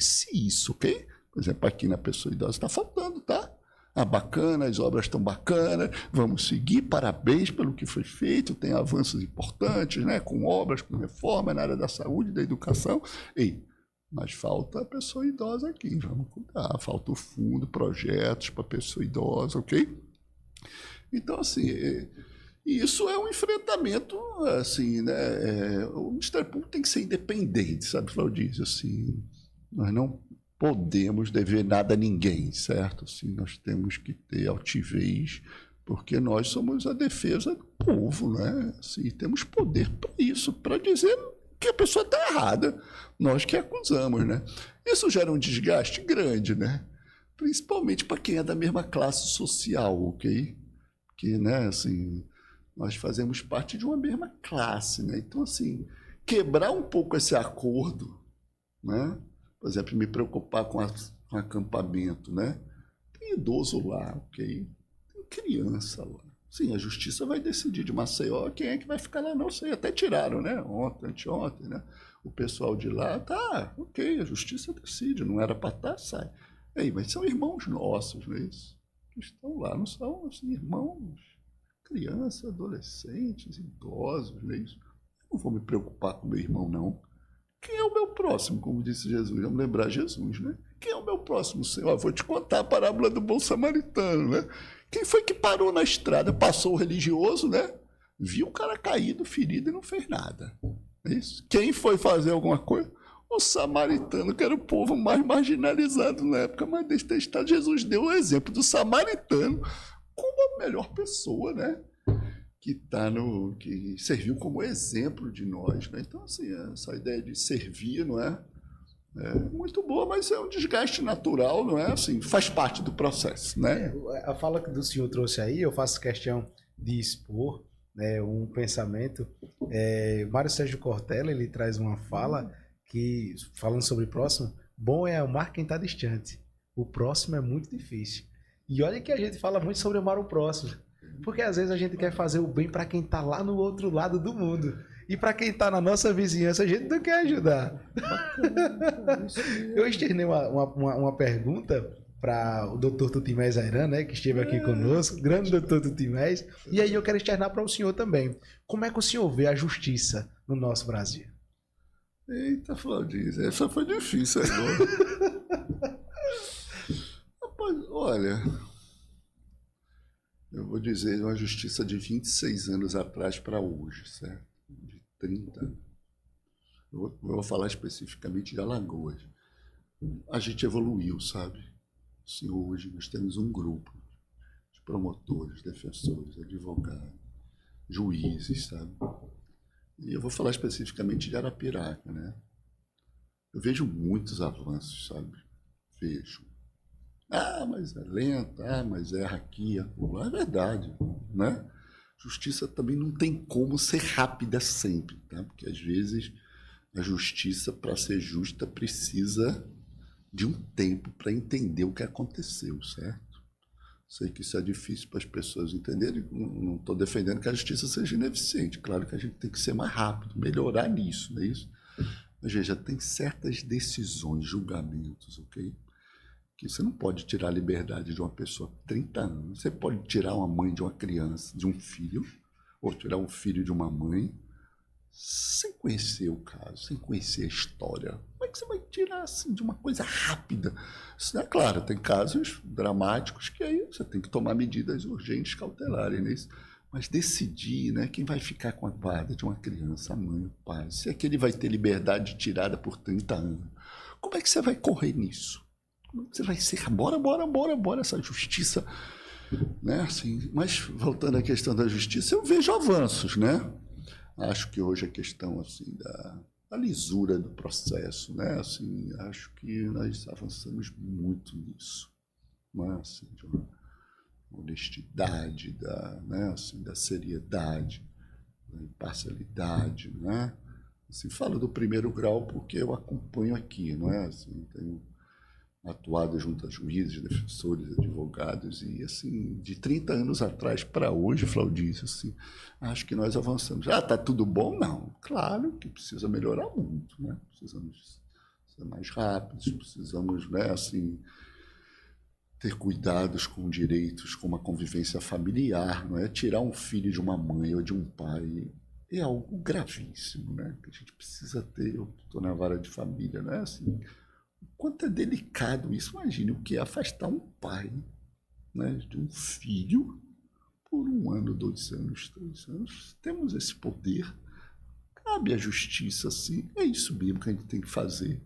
isso, ok? Por exemplo, aqui na pessoa idosa está faltando, tá? Ah, bacana, as obras estão bacanas, vamos seguir, parabéns pelo que foi feito, tem avanços importantes, né? Com obras, com reforma na área da saúde, da educação. Ei, mas falta a pessoa idosa aqui, vamos cuidar, falta o fundo, projetos para a pessoa idosa, ok? Então, assim, isso é um enfrentamento, assim, né? O Ministério Público tem que ser independente, sabe, Claudice? Assim, nós não podemos dever nada a ninguém, certo? Assim, nós temos que ter altivez, porque nós somos a defesa do povo, né? Assim, temos poder para isso, para dizer que a pessoa está errada, nós que acusamos, né? Isso gera um desgaste grande, né? Principalmente para quem é da mesma classe social, ok? Que, né, assim, nós fazemos parte de uma mesma classe, né? Então, assim, quebrar um pouco esse acordo, né? Por exemplo, me preocupar com acampamento, né? Tem idoso lá, ok? Tem criança lá. Sim, a justiça vai decidir de Maceió quem é que vai ficar lá, não sei. Até tiraram, né? Ontem, anteontem, né? O pessoal de lá, tá, ok, a justiça decide, não era para estar, sai. Ei, mas são irmãos nossos, não é isso? Que estão lá, não são assim, irmãos, crianças, adolescentes, idosos, não é isso? Eu não vou me preocupar com meu irmão, não. Quem é o meu próximo, como disse Jesus? Vamos lembrar Jesus, né? Quem é o meu próximo, Senhor? Eu vou te contar a parábola do bom samaritano, né? Quem foi que parou na estrada, passou o religioso, né? Viu o cara caído, ferido e não fez nada. É isso? Quem foi fazer alguma coisa? O samaritano, que era o povo mais marginalizado na época, mais detestado. Jesus deu o exemplo do samaritano como a melhor pessoa, né? Que serviu como exemplo de nós, né? Então, assim, essa ideia de servir, não é? É muito boa, mas é um desgaste natural, não é assim? Faz parte do processo, né? A fala que o senhor trouxe aí, eu faço questão de expor, né, um pensamento. Mário Sérgio Cortella, ele traz uma fala que, falando sobre próximo, bom é amar quem está distante. O próximo é muito difícil. E olha que a gente fala muito sobre amar o próximo. Porque às vezes a gente quer fazer o bem para quem está lá no outro lado do mundo. E para quem está na nossa vizinhança, a gente não quer ajudar. Eu externei uma pergunta para o Dr. Tutimés Airan, né, que esteve aqui conosco, grande Dr. Tutimés, e aí eu quero externar para o senhor também. Como é que o senhor vê a justiça no nosso Brasil? Eita, Flaudir, essa foi difícil agora. Rapaz, olha, eu vou dizer uma justiça de 26 anos atrás para hoje, certo? De 30. Eu vou falar especificamente de Alagoas. A gente evoluiu, sabe? Assim, hoje nós temos um grupo de promotores, defensores, advogados, juízes, sabe? E eu vou falar especificamente de Arapiraca, né? Eu vejo muitos avanços, sabe? Vejo. Ah, mas é lenta, ah, mas erra aqui, acolá. É verdade, né? Justiça também não tem como ser rápida sempre, tá? Porque às vezes a justiça, para ser justa, precisa de um tempo para entender o que aconteceu, certo? Sei que isso é difícil para as pessoas entenderem, não estou defendendo que a justiça seja ineficiente, claro que a gente tem que ser mais rápido, melhorar nisso, não é isso? Mas veja, tem certas decisões, julgamentos, ok? Que você não pode tirar a liberdade de uma pessoa com 30 anos, você pode tirar uma mãe de uma criança, de um filho, ou tirar um filho de uma mãe, sem conhecer o caso, sem conhecer a história. Como é que você vai tirar assim de uma coisa rápida? Isso, é claro, tem casos dramáticos que aí você tem que tomar medidas urgentes, cautelares, né? Mas decidir, né, quem vai ficar com a guarda de uma criança, a mãe, o pai, se é que ele vai ter liberdade tirada por 30 anos. Como é que você vai correr nisso? Como é que você vai ser? Bora, essa justiça, né? Assim, mas voltando à questão da justiça, eu vejo avanços, né? Acho que hoje a questão assim da lisura do processo, né? Assim, acho que nós avançamos muito nisso, né? Assim, de uma honestidade, né? Assim, da seriedade, da imparcialidade, né? Assim, falo do primeiro grau porque eu acompanho aqui, não é? Assim, tenho atuado junto a juízes, defensores, advogados, e assim, de 30 anos atrás para hoje, Flaudício, assim, acho que nós avançamos. Ah, está tudo bom? Não. Claro que precisa melhorar muito, né? Precisamos ser mais rápidos, precisamos, né, assim, ter cuidados com direitos, com uma convivência familiar, não é? Tirar um filho de uma mãe ou de um pai é algo gravíssimo, né? Que a gente precisa ter. Eu estou na vara de família, não é assim? Quanto é delicado isso, imagine o que é afastar um pai, né, de um filho por 1 ano, 2 anos, 3 anos. Temos esse poder, cabe à justiça, assim, é isso mesmo que a gente tem que fazer.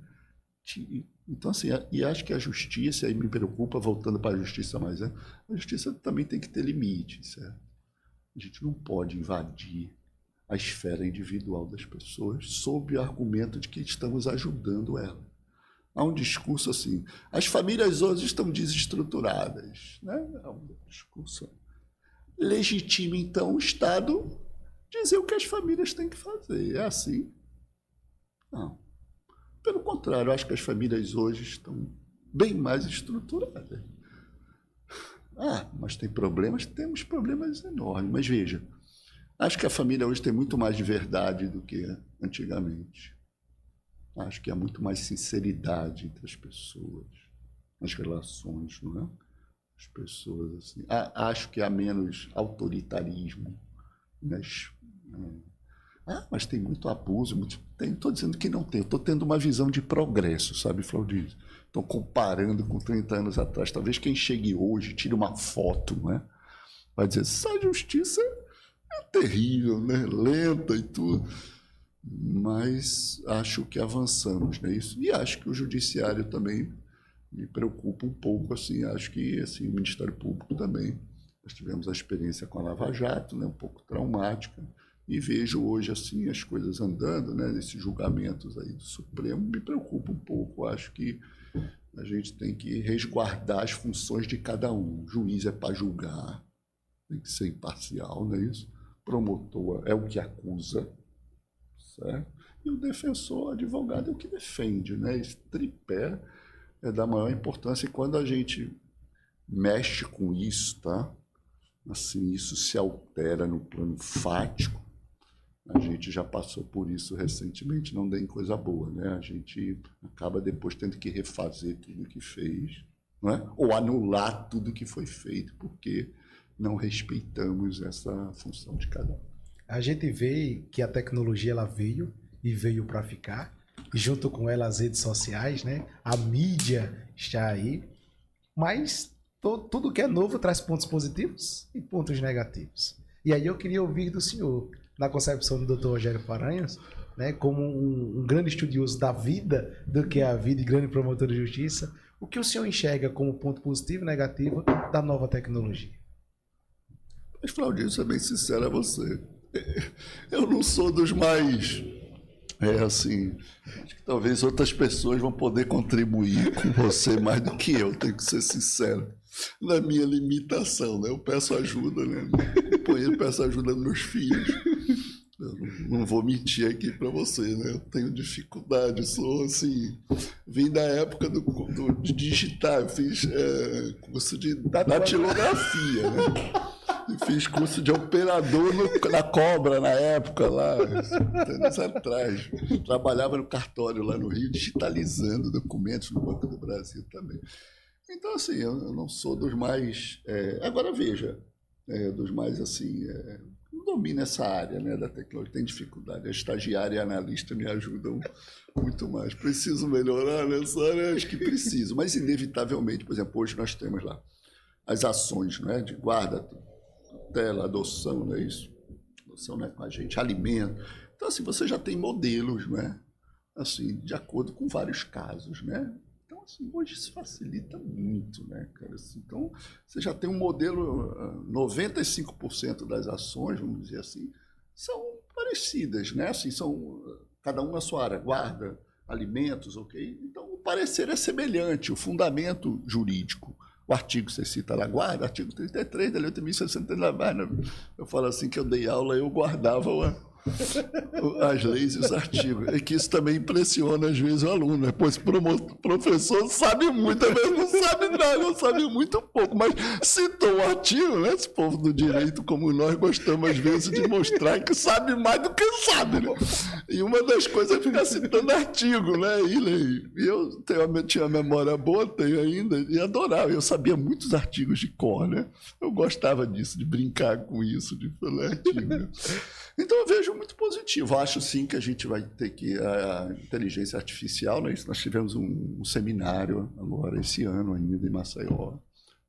Então, assim, e acho que a justiça, aí me preocupa, voltando para a justiça mais, né, a justiça também tem que ter limites, certo? A gente não pode invadir a esfera individual das pessoas sob o argumento de que estamos ajudando ela. Há um discurso assim, as famílias hoje estão desestruturadas, né? É um discurso. Legitima, então, o Estado dizer o que as famílias têm que fazer. É assim? Não. Pelo contrário, acho que as famílias hoje estão bem mais estruturadas. Ah, mas tem problemas? Temos problemas enormes. Mas veja, acho que a família hoje tem muito mais de verdade do que antigamente. Acho que há muito mais sinceridade entre as pessoas, nas relações, não é? As pessoas, assim. Acho que há menos autoritarismo. Mas tem muito abuso. Estou dizendo que não tem. Estou tendo uma visão de progresso, sabe, Flaudir? Estou comparando com 30 anos atrás. Talvez quem chegue hoje tire uma foto, não é? Vai dizer, essa justiça é terrível, né? Lenta e tudo. Mas acho que avançamos nisso. E acho que o judiciário também me preocupa um pouco, assim, acho que assim, o Ministério Público também. Nós tivemos a experiência com a Lava Jato, né, um pouco traumática, e vejo hoje assim as coisas andando, né, nesses julgamentos aí do Supremo, me preocupa um pouco. Acho que a gente tem que resguardar as funções de cada um. O juiz é para julgar, tem que ser imparcial, não é isso? Promotor é o que acusa, certo? E o defensor, o advogado, é o que defende, né? Esse tripé é da maior importância, e quando a gente mexe com isso, tá? Assim, isso se altera no plano fático. A gente já passou por isso recentemente, não tem coisa boa, né? A gente acaba depois tendo que refazer tudo que fez, não é? Ou anular tudo que foi feito, porque não respeitamos essa função de cada um. A gente vê que a tecnologia ela veio e veio para ficar, e junto com ela as redes sociais, né? A mídia está aí, mas tudo que é novo traz pontos positivos e pontos negativos. E aí eu queria ouvir do senhor, na concepção do Dr. Rogério Paranhos, né, como um grande estudioso da vida, do que é a vida, e grande promotor de justiça, o que o senhor enxerga como ponto positivo e negativo da nova tecnologia? Mas, Claudinho, ser bem sincero a você, eu não sou dos mais... assim, acho que talvez outras pessoas vão poder contribuir com você mais do que eu, tenho que ser sincero, na minha limitação, né? Eu peço ajuda, né? Eu peço ajuda dos meus filhos. Eu não vou mentir aqui para você, né? Eu tenho dificuldade, sou assim, vim da época de digitar, eu fiz curso de datilografia, né? E fiz curso de operador na Cobra, na época, lá, anos atrás. Trabalhava no cartório lá no Rio, digitalizando documentos no Banco do Brasil também. Então, assim, eu não sou dos mais... agora, veja, dos mais, assim... não domino essa área, né, da tecnologia, tem dificuldade. A estagiária e a analista me ajudam muito mais. Preciso melhorar nessa área? Acho que preciso. Mas, inevitavelmente, por exemplo, hoje nós temos lá as ações, né, de guarda, tutela, adoção, não é isso? Adoção, né, com a gente, alimento. Então, assim, você já tem modelos, né? Assim, de acordo com vários casos, né? Então, assim, hoje isso facilita muito, né, cara? Assim, então, você já tem um modelo, 95% das ações, vamos dizer assim, são parecidas, né? Assim, são cada um na sua área, guarda, alimentos, ok? Então, o parecer é semelhante, o fundamento jurídico. O artigo que você cita lá, guarda, artigo 33 da Lei 8.639, eu falo assim que eu dei aula, eu guardava as leis e os artigos. E que isso também impressiona, às vezes, o aluno. Né? Pois o professor sabe muito, às vezes não sabe nada, não sabe muito pouco, mas citou o artigo, né? Esse povo do direito, como nós, gostamos, às vezes, de mostrar que sabe mais do que sabe, né? E uma das coisas é ficar citando artigo, né? E eu tinha uma memória boa, tenho ainda, e adorava. Eu sabia muitos artigos de cor, né? Eu gostava disso, de brincar com isso, de falar artigo, né? Então, eu vejo muito positivo. Acho, sim, que a gente vai ter que... A inteligência artificial, né? Nós tivemos um seminário agora, esse ano ainda, em Maceió,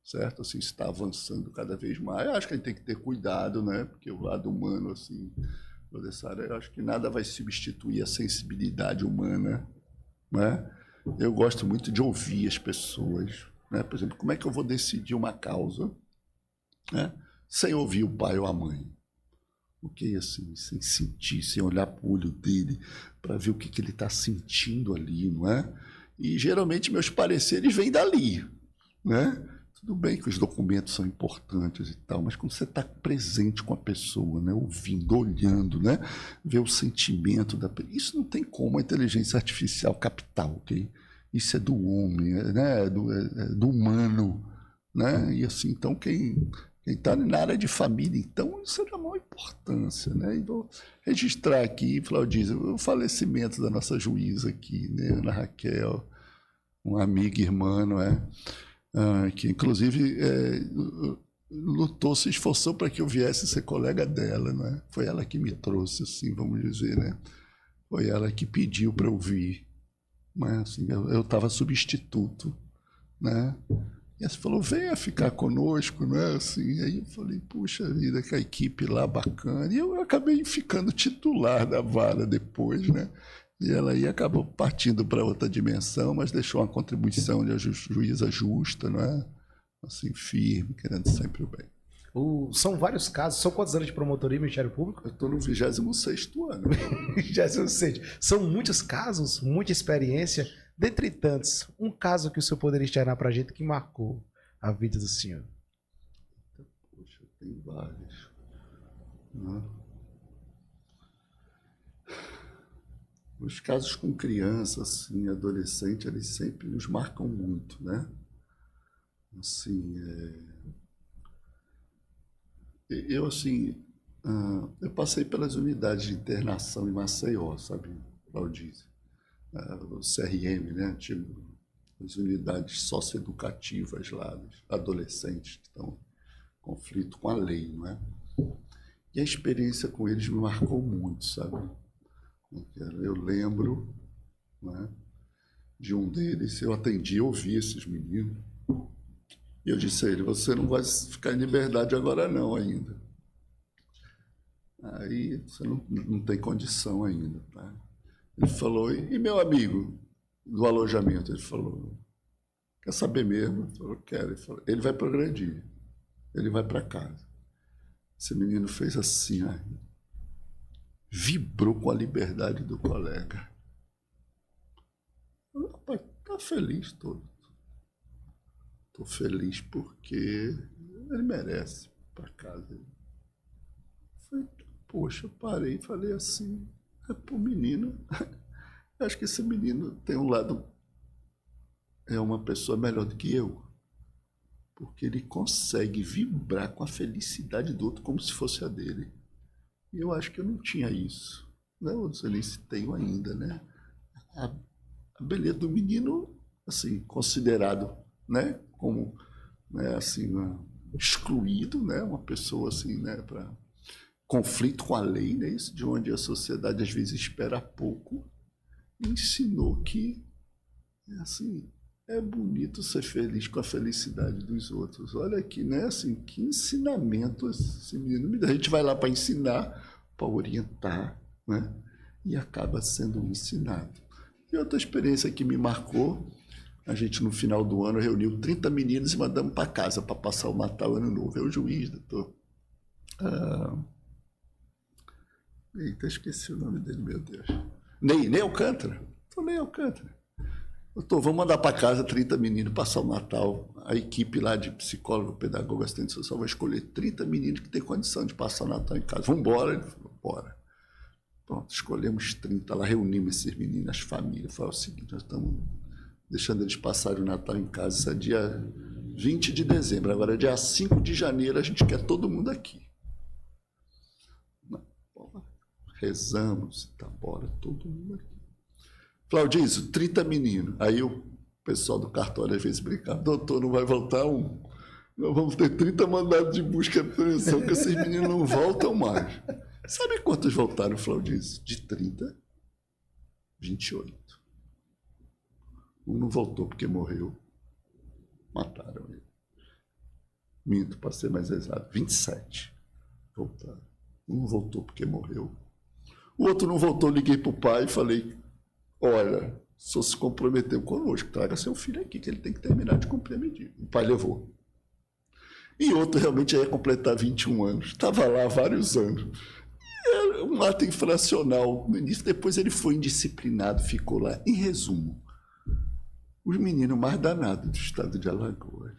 certo? Assim, está avançando cada vez mais. Eu acho que a gente tem que ter cuidado, né? Porque o lado humano, assim, dessa área, eu acho que nada vai substituir a sensibilidade humana, né? Eu gosto muito de ouvir as pessoas, né? Por exemplo, como é que eu vou decidir uma causa, né? Sem ouvir o pai ou a mãe? Ok, assim, sem sentir, sem olhar para o olho dele, para ver o que ele está sentindo ali, não é? E geralmente meus pareceres vêm dali, né? Tudo bem que os documentos são importantes e tal, mas quando você está presente com a pessoa, né? Ouvindo, olhando, né? Ver o sentimento da pessoa, isso não tem como a inteligência artificial captar, ok? Isso é do homem, né? É do humano, né? E assim, então quem está na área de família, então, isso é da maior importância, né? E vou registrar aqui, Claudício, o falecimento da nossa juíza aqui, né? Ana Raquel, uma amiga, irmã, não é? Que, inclusive, lutou, se esforçou para que eu viesse ser colega dela, não é? Foi ela que me trouxe, assim, vamos dizer, né? Foi ela que pediu para eu vir, mas, assim, eu estava substituto, né? E ela falou, venha ficar conosco, né? Assim, aí eu falei, puxa vida, que a equipe lá bacana. E eu acabei ficando titular da vara depois, né? E ela aí acabou partindo para outra dimensão, mas deixou uma contribuição de juíza justa, não é? Assim, firme, querendo sempre o bem. São vários casos. São quantos anos de promotoria e Ministério Público? Eu estou no 26º ano. 26. São muitos casos, muita experiência. Dentre tantos, um caso que o senhor poderia externar para a gente que marcou a vida do senhor. Poxa, tem vários. Né? Os casos com criança, assim, adolescente, eles sempre nos marcam muito, né? Assim, eu passei pelas unidades de internação em Maceió, sabe, Claudício? O CRM, né? Tipo, as unidades socioeducativas lá, dos adolescentes que estão em conflito com a lei, não é? E a experiência com eles me marcou muito, sabe? Eu lembro, né, de um deles, eu atendi, eu ouvi esses meninos, e eu disse a ele, você não vai ficar em liberdade agora não ainda. Aí você não tem condição ainda, tá? Ele falou, e meu amigo do alojamento? Ele falou, quer saber mesmo? Eu falei, quero. Ele falou, ele vai progredir, ele vai para casa. Esse menino fez assim, vibrou com a liberdade do colega. Eu, rapaz, tá feliz todo. Estou feliz porque ele merece ir para casa. Poxa, eu parei e falei assim, pro menino, eu acho que esse menino tem um lado, é uma pessoa melhor do que eu, porque ele consegue vibrar com a felicidade do outro como se fosse a dele. E eu acho que eu não tinha isso, né? Eu não sei nem se tenho ainda, né? A beleza do menino, assim, considerado, né, como, né, assim, excluído, né, uma pessoa assim, né, para conflito com a lei, né, isso de onde a sociedade às vezes espera pouco, ensinou que, assim, é bonito ser feliz com a felicidade dos outros. Olha aqui, né, assim, que ensinamento esse menino me dá. A gente vai lá para ensinar, para orientar, né, e acaba sendo ensinado. E outra experiência que me marcou, a gente no final do ano reuniu 30 meninos e mandamos para casa para passar o Natal e Ano Novo. É o juiz, doutor. Eita, esqueci o nome dele, meu Deus. Ney Alcântara. Ney Alcântara. Doutor, vamos mandar para casa 30 meninos passar o Natal. A equipe lá de psicólogo, pedagogo, assistente social vai escolher 30 meninos que têm condição de passar o Natal em casa. Vamos embora? Ele falou, bora. Pronto, escolhemos 30 lá, reunimos esses meninos, as famílias. Foi o seguinte, nós estamos deixando eles passarem o Natal em casa. Isso é dia 20 de dezembro. Agora, dia 5 de janeiro, a gente quer todo mundo aqui. Rezamos, tá, bora, todo mundo aqui. Claudício, 30 meninos. Aí o pessoal do cartório às vezes brincava, doutor, não vai voltar um? Nós vamos ter 30 mandados de busca e apreensão, que esses meninos não voltam mais. Sabe quantos voltaram, Claudício? De 30, 28. Um não voltou porque morreu. Mataram ele. Minto, para ser mais exato. 27 voltaram. Um voltou porque morreu. O outro não voltou, liguei para o pai e falei, olha, o senhor se comprometeu conosco, traga seu filho aqui, que ele tem que terminar de cumprir a medida. O pai levou. E outro realmente ia completar 21 anos. Estava lá há vários anos. Era um ato infracional no início, depois ele foi indisciplinado, ficou lá. Em resumo, os meninos mais danados do estado de Alagoas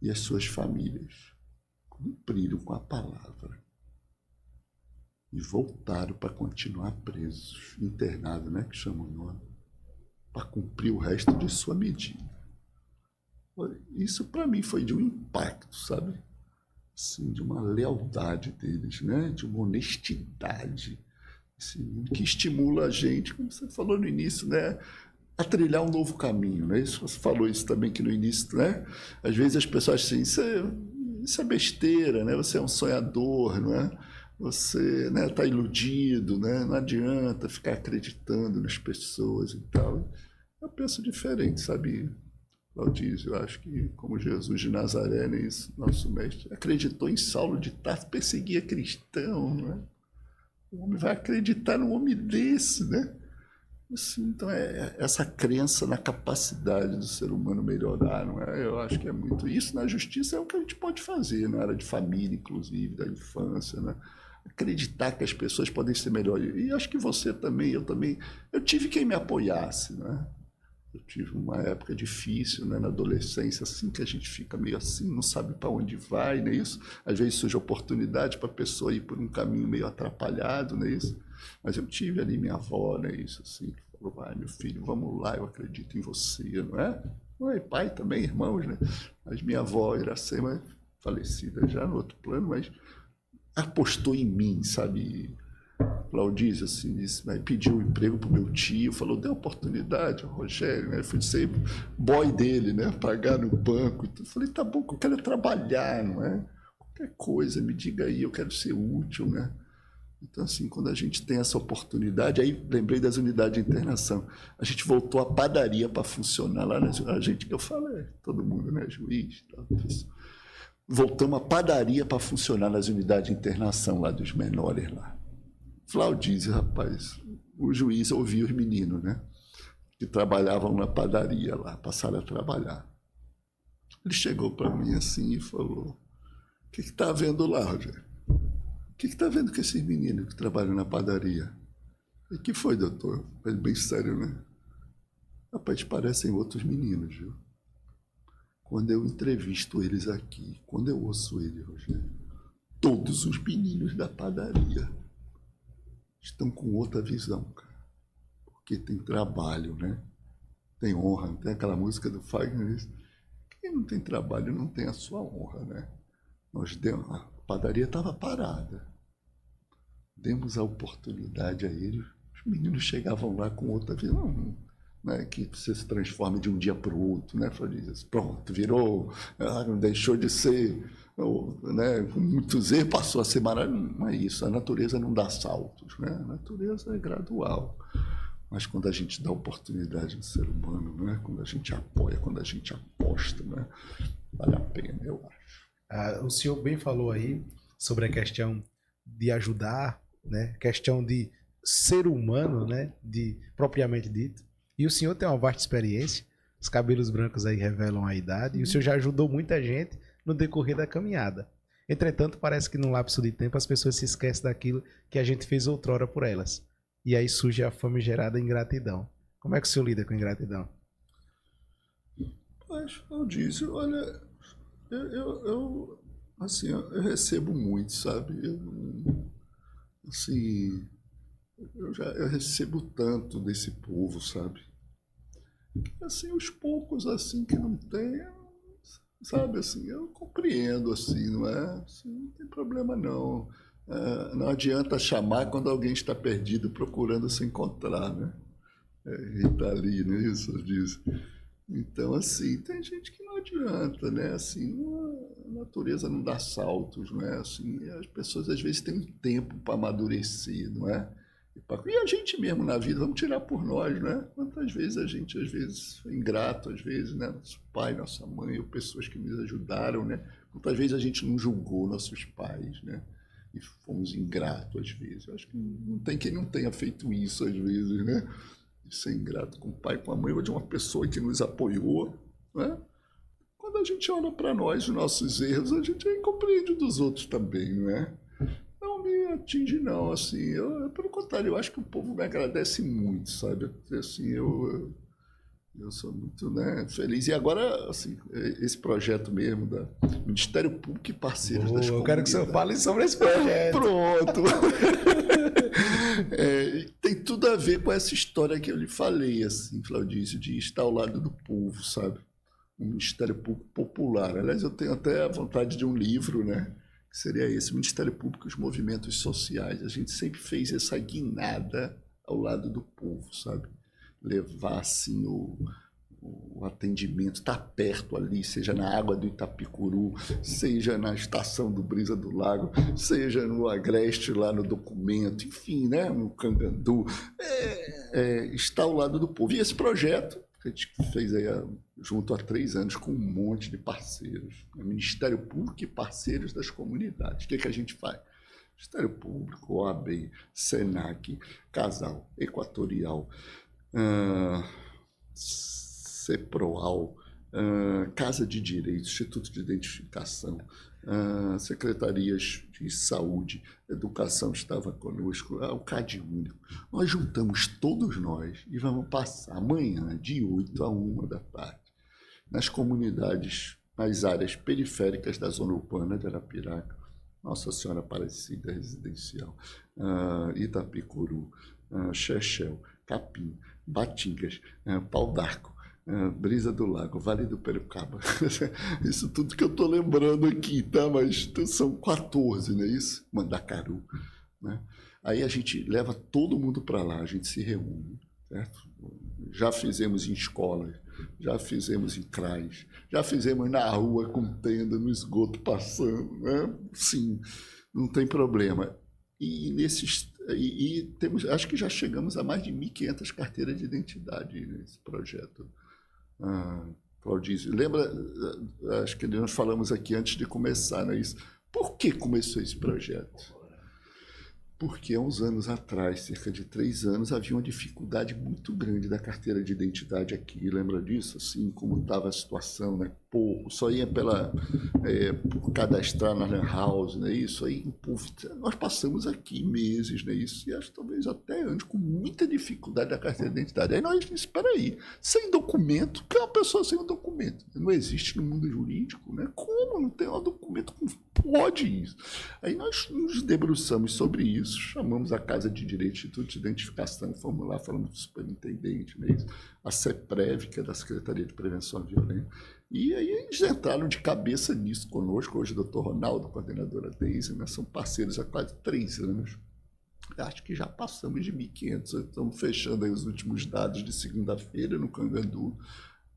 e as suas famílias cumpriram com a palavra e voltaram para continuar presos, internados, né, que chamam o nome, para cumprir o resto de sua medida. Isso para mim foi de um impacto, sabe? Assim, de uma lealdade deles, né? De uma honestidade, assim, que estimula a gente, como você falou no início, né? A trilhar um novo caminho, né? Isso, você falou isso também que no início, né? Às vezes as pessoas dizem, isso é besteira, né? Você é um sonhador, não é? Você, né, tá iludido, né? Não adianta ficar acreditando nas pessoas e tal. Eu penso diferente, sabe, Claudício? Eu acho que, como Jesus de Nazaré, né, isso, nosso mestre, acreditou em Saulo de Tarso, perseguia cristão, né? O homem vai acreditar num homem desse, né? Assim, então, essa crença na capacidade do ser humano melhorar, não é? Eu acho que é muito isso. Na justiça é o que a gente pode fazer, na área de família, inclusive, da infância, né? Acreditar que as pessoas podem ser melhores. E acho que você também, eu também. Eu tive quem me apoiasse, né? Eu tive uma época difícil, né, na adolescência, assim, que a gente fica meio assim, não sabe para onde vai, não é isso? Às vezes surge oportunidade para a pessoa ir por um caminho meio atrapalhado, não é isso? Mas eu tive ali minha avó, né, isso assim, que falou, vai, meu filho, vamos lá, eu acredito em você, não é? Mãe, pai também, irmãos, né? Mas minha avó, Iracema, falecida já no outro plano, mas apostou em mim, sabe? Claudício, assim, disse, né, pediu um emprego para o meu tio, falou, dê oportunidade ao Rogério, né? Eu fui ser boy dele, né? Pagar no banco. Então, eu falei, tá bom, eu quero trabalhar, não é? Qualquer coisa, me diga aí, eu quero ser útil, né? Então, assim, quando a gente tem essa oportunidade, aí lembrei das unidades de internação. A gente voltou a padaria para funcionar lá, né? A gente que eu falei, todo mundo, né? Juiz, tal, voltamos a padaria para funcionar nas unidades de internação lá dos menores lá. Flaudísio, rapaz, o juiz ouvia os meninos, né? Que trabalhavam na padaria lá, passaram a trabalhar. Ele chegou para mim assim e falou, o que está vendo lá, Rogério? O que está vendo com esses meninos que trabalham na padaria? E que foi, doutor? Ele bem sério, né? Rapaz, parecem outros meninos, viu? Quando eu entrevisto eles aqui, quando eu ouço eles, Rogério, todos os meninos da padaria estão com outra visão, cara. Porque tem trabalho, né? Tem honra, tem aquela música do Fagner. Quem não tem trabalho não tem a sua honra, né? A padaria estava parada. Demos a oportunidade a eles. Os meninos chegavam lá com outra visão, né? Que você se transforma de um dia para o outro, né? Pronto, virou, não deixou de ser, né? Com muitos erros passou a ser maravilhoso. Não é isso, a natureza não dá saltos, né? A natureza é gradual. Mas quando a gente dá oportunidade no ser humano, né? Quando a gente apoia, quando a gente aposta, né? Vale a pena, eu acho. O senhor bem falou aí sobre a questão de ajudar, né? Questão de ser humano, né? De propriamente dito. E o senhor tem uma vasta experiência. Os cabelos brancos aí revelam a idade. E o senhor já ajudou muita gente no decorrer da caminhada. Entretanto, parece que no lapso de tempo as pessoas se esquecem daquilo que a gente fez outrora por elas. E aí surge a famigerada ingratidão. Como é que o senhor lida com ingratidão? Mas, Aldísio, olha, assim, eu recebo muito, sabe? Assim, eu recebo tanto desse povo, sabe? Assim, os poucos, assim, que não tem, sabe, assim, eu compreendo, assim, não é? Assim, não tem problema, não. Não adianta chamar quando alguém está perdido procurando se encontrar, né? Rita Lee, não é isso? Diz. Então, assim, tem gente que não adianta, né? Assim, a natureza não dá saltos, não é? Assim, as pessoas às vezes têm um tempo para amadurecer, não é? E a gente mesmo na vida, vamos tirar por nós, né? Quantas vezes a gente, às vezes, foi ingrato, às vezes, né? Nosso pai, nossa mãe, ou pessoas que nos ajudaram, né? Quantas vezes a gente não julgou nossos pais, né? E fomos ingratos, às vezes. Eu acho que não tem quem não tenha feito isso, às vezes, né? De ser ingrato com o pai, com a mãe, ou de uma pessoa que nos apoiou, né? Quando a gente olha para nós, os nossos erros, a gente compreende dos outros também, não é? Não me atinge, não, assim, pelo contrário, eu acho que o povo me agradece muito, sabe? Assim, eu sou muito, né, feliz. E agora, assim, esse projeto mesmo da Ministério Público e Parceiros das Comunidades. Eu quero que o senhor fale sobre esse projeto. Pronto. Tem tudo a ver com essa história que eu lhe falei, assim, Claudício, de estar ao lado do povo, sabe? Um Ministério Público popular. Aliás, eu tenho até a vontade de um livro, né? Que seria esse, Ministério Público e os Movimentos Sociais. A gente sempre fez essa guinada ao lado do povo, sabe? Levar, assim, o atendimento, estar perto ali, seja na água do Itapicuru, seja na estação do Brisa do Lago, seja no Agreste, lá no Documento, enfim, né? No Cangandu, está ao lado do povo. E esse projeto que a gente fez aí junto há 3 anos com um monte de parceiros, Ministério Público e Parceiros das Comunidades. O que a gente faz? Ministério Público, OAB, SENAC, Casal, Equatorial, CEPROAL, Casa de Direito, Instituto de Identificação, secretarias de saúde, educação estava conosco, o CAD Único. Nós juntamos todos nós e vamos passar amanhã, de 8 a 1 da tarde, nas comunidades, nas áreas periféricas da zona urbana de Arapiraca, Nossa Senhora Aparecida Residencial, Itapicuru, Chechel, Capim, Batingas, Pau d'Arco, Brisa do Lago, Vale do Perucaba. Isso tudo que eu estou lembrando aqui, tá? Mas são 14, não é isso? Mandacaru, né? Aí a gente leva todo mundo para lá, a gente se reúne, certo? Já fizemos em escolas, já fizemos em CRAs, já fizemos na rua com tenda, no esgoto passando, né? Sim, não tem problema. E temos, acho que já chegamos a mais de 1.500 carteiras de identidade nesse projeto. Claudício, lembra, acho que nós falamos aqui antes de começar, não é isso? Por que começou esse projeto? Porque há uns anos atrás, cerca de 3 anos, havia uma dificuldade muito grande da carteira de identidade aqui. Lembra disso? Assim, como estava a situação, né? Pouco, só ia por cadastrar na Lan House, né? Isso aí, o povo, nós passamos aqui meses, né? Isso, e acho talvez até anos, com muita dificuldade da carteira de identidade. Aí nós, espera aí, sem documento, que é uma pessoa sem um documento? Não existe no mundo jurídico, né? Como não tem um documento? Como pode isso? Aí nós nos debruçamos sobre isso, chamamos a Casa de Direito, Instituto de Identificação, fomos lá, falamos do superintendente, né? A CEPREV, que é da Secretaria de Prevenção à Violência, e aí eles entraram de cabeça nisso conosco. Hoje o doutor Ronaldo, coordenadora Deise, né? São parceiros há quase 3 anos. Acho que já passamos de 1.500, estamos fechando aí os últimos dados de segunda-feira no Cangandu,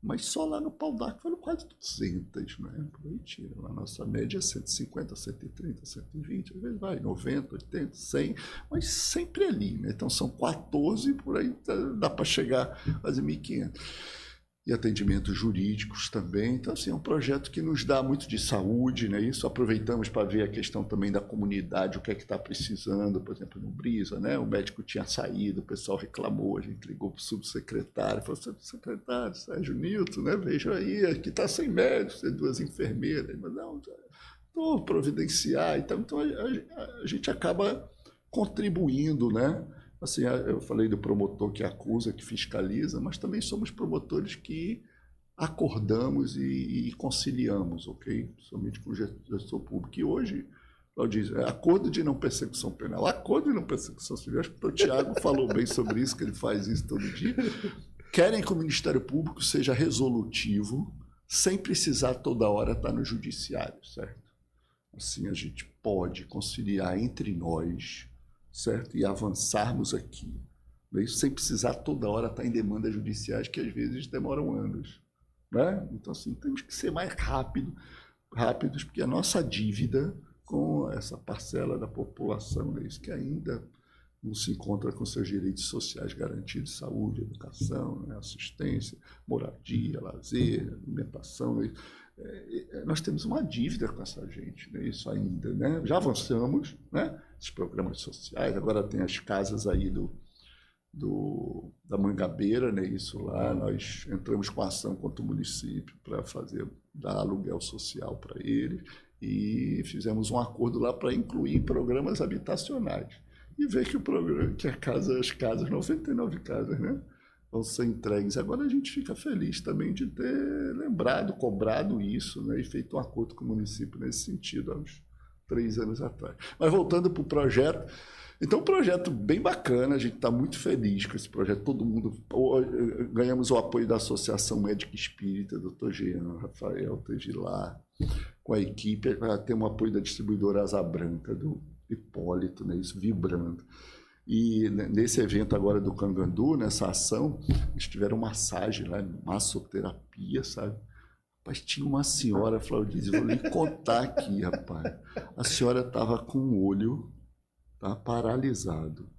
mas só lá no Pau d'Arco foram quase 200, né? Por aí tira. A nossa média é 150, 130, 120, às vezes vai 90, 80, 100, mas sempre ali, né? Então são 14, por aí dá para chegar quase 1.500. E atendimentos jurídicos também. Então, assim, é um projeto que nos dá muito de saúde, né? Isso aproveitamos para ver a questão também da comunidade, o que é que está precisando, por exemplo, no Brisa, né? O médico tinha saído, o pessoal reclamou, a gente ligou para o subsecretário, falou, subsecretário, Sérgio Nilton, né? Veja aí, aqui está sem médicos, tem 2 enfermeiras, mas não, estou providenciar. Então a gente acaba contribuindo, né? Assim, eu falei do promotor que acusa, que fiscaliza, mas também somos promotores que acordamos e conciliamos, ok? Somente com o gestor público. E hoje, Claudício, acordo de não persecução penal, acordo de não persecução civil. Acho que o Tiago falou bem sobre isso, que ele faz isso todo dia. Querem que o Ministério Público seja resolutivo, sem precisar toda hora estar no judiciário, certo? Assim, a gente pode conciliar entre nós, certo? E avançarmos aqui, né? Sem precisar toda hora estar em demandas judiciais, que às vezes demoram anos, né? Então, assim, temos que ser mais rápidos, porque a nossa dívida com essa parcela da população, né? Isso que ainda não se encontra com seus direitos sociais garantidos, saúde, educação, né? Assistência, moradia, lazer, alimentação, né? Nós temos uma dívida com essa gente, né? Isso ainda, né? Já avançamos, né? Esses programas sociais, agora tem as casas aí da Mangabeira, né? Isso lá, nós entramos com ação contra o município para dar aluguel social para eles e fizemos um acordo lá para incluir programas habitacionais e ver que as casas, 99 casas, né? Vão ser entregues. Agora a gente fica feliz também de ter lembrado, cobrado isso, né? E feito um acordo com o município nesse sentido há uns 3 anos atrás. Mas voltando para o projeto, então um projeto bem bacana, a gente está muito feliz com esse projeto, todo mundo, ganhamos o apoio da Associação Médica Espírita, Dr. Jean, Rafael Tegilar, com a equipe, tem um apoio da distribuidora Asa Branca, do Hipólito, né? Isso, vibrando. E nesse evento agora do Cangandu, nessa ação, eles tiveram massagem lá, massoterapia, sabe? Mas tinha uma senhora, Claudício, vou lhe contar aqui, rapaz. A senhora estava com o olho, tá, paralisado.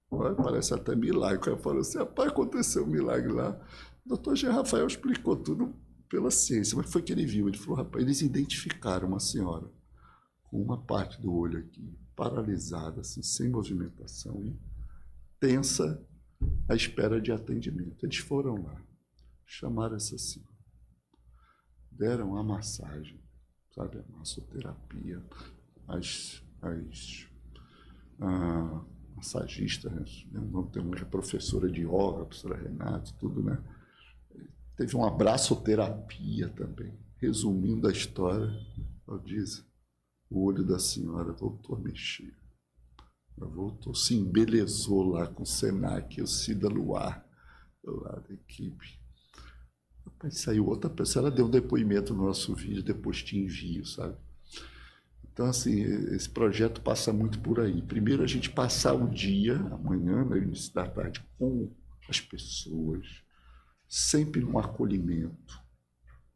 Olha, parece até milagre. Eu falo assim, rapaz, aconteceu um milagre lá. O doutor Jean Rafael explicou tudo pela ciência, mas foi que ele viu. Ele falou, rapaz, eles identificaram uma senhora com uma parte do olho aqui, paralisada, assim, sem movimentação, e tensa, à espera de atendimento. Eles foram lá, chamaram essa senhora, deram a massagem, sabe, a massoterapia, as massagistas, né? Tem uma professora de yoga, a professora Renata, tudo, né? Teve uma abraçoterapia também. Resumindo a história, ela diz, o olho da senhora voltou a mexer. Ela voltou, se embelezou lá com o Senac, o Cida Luar, lá da equipe. Depois saiu outra pessoa, ela deu um depoimento no nosso vídeo, depois te envio, sabe? Então, assim, esse projeto passa muito por aí. Primeiro, a gente passar o dia, amanhã, no início da tarde, com as pessoas, sempre no acolhimento,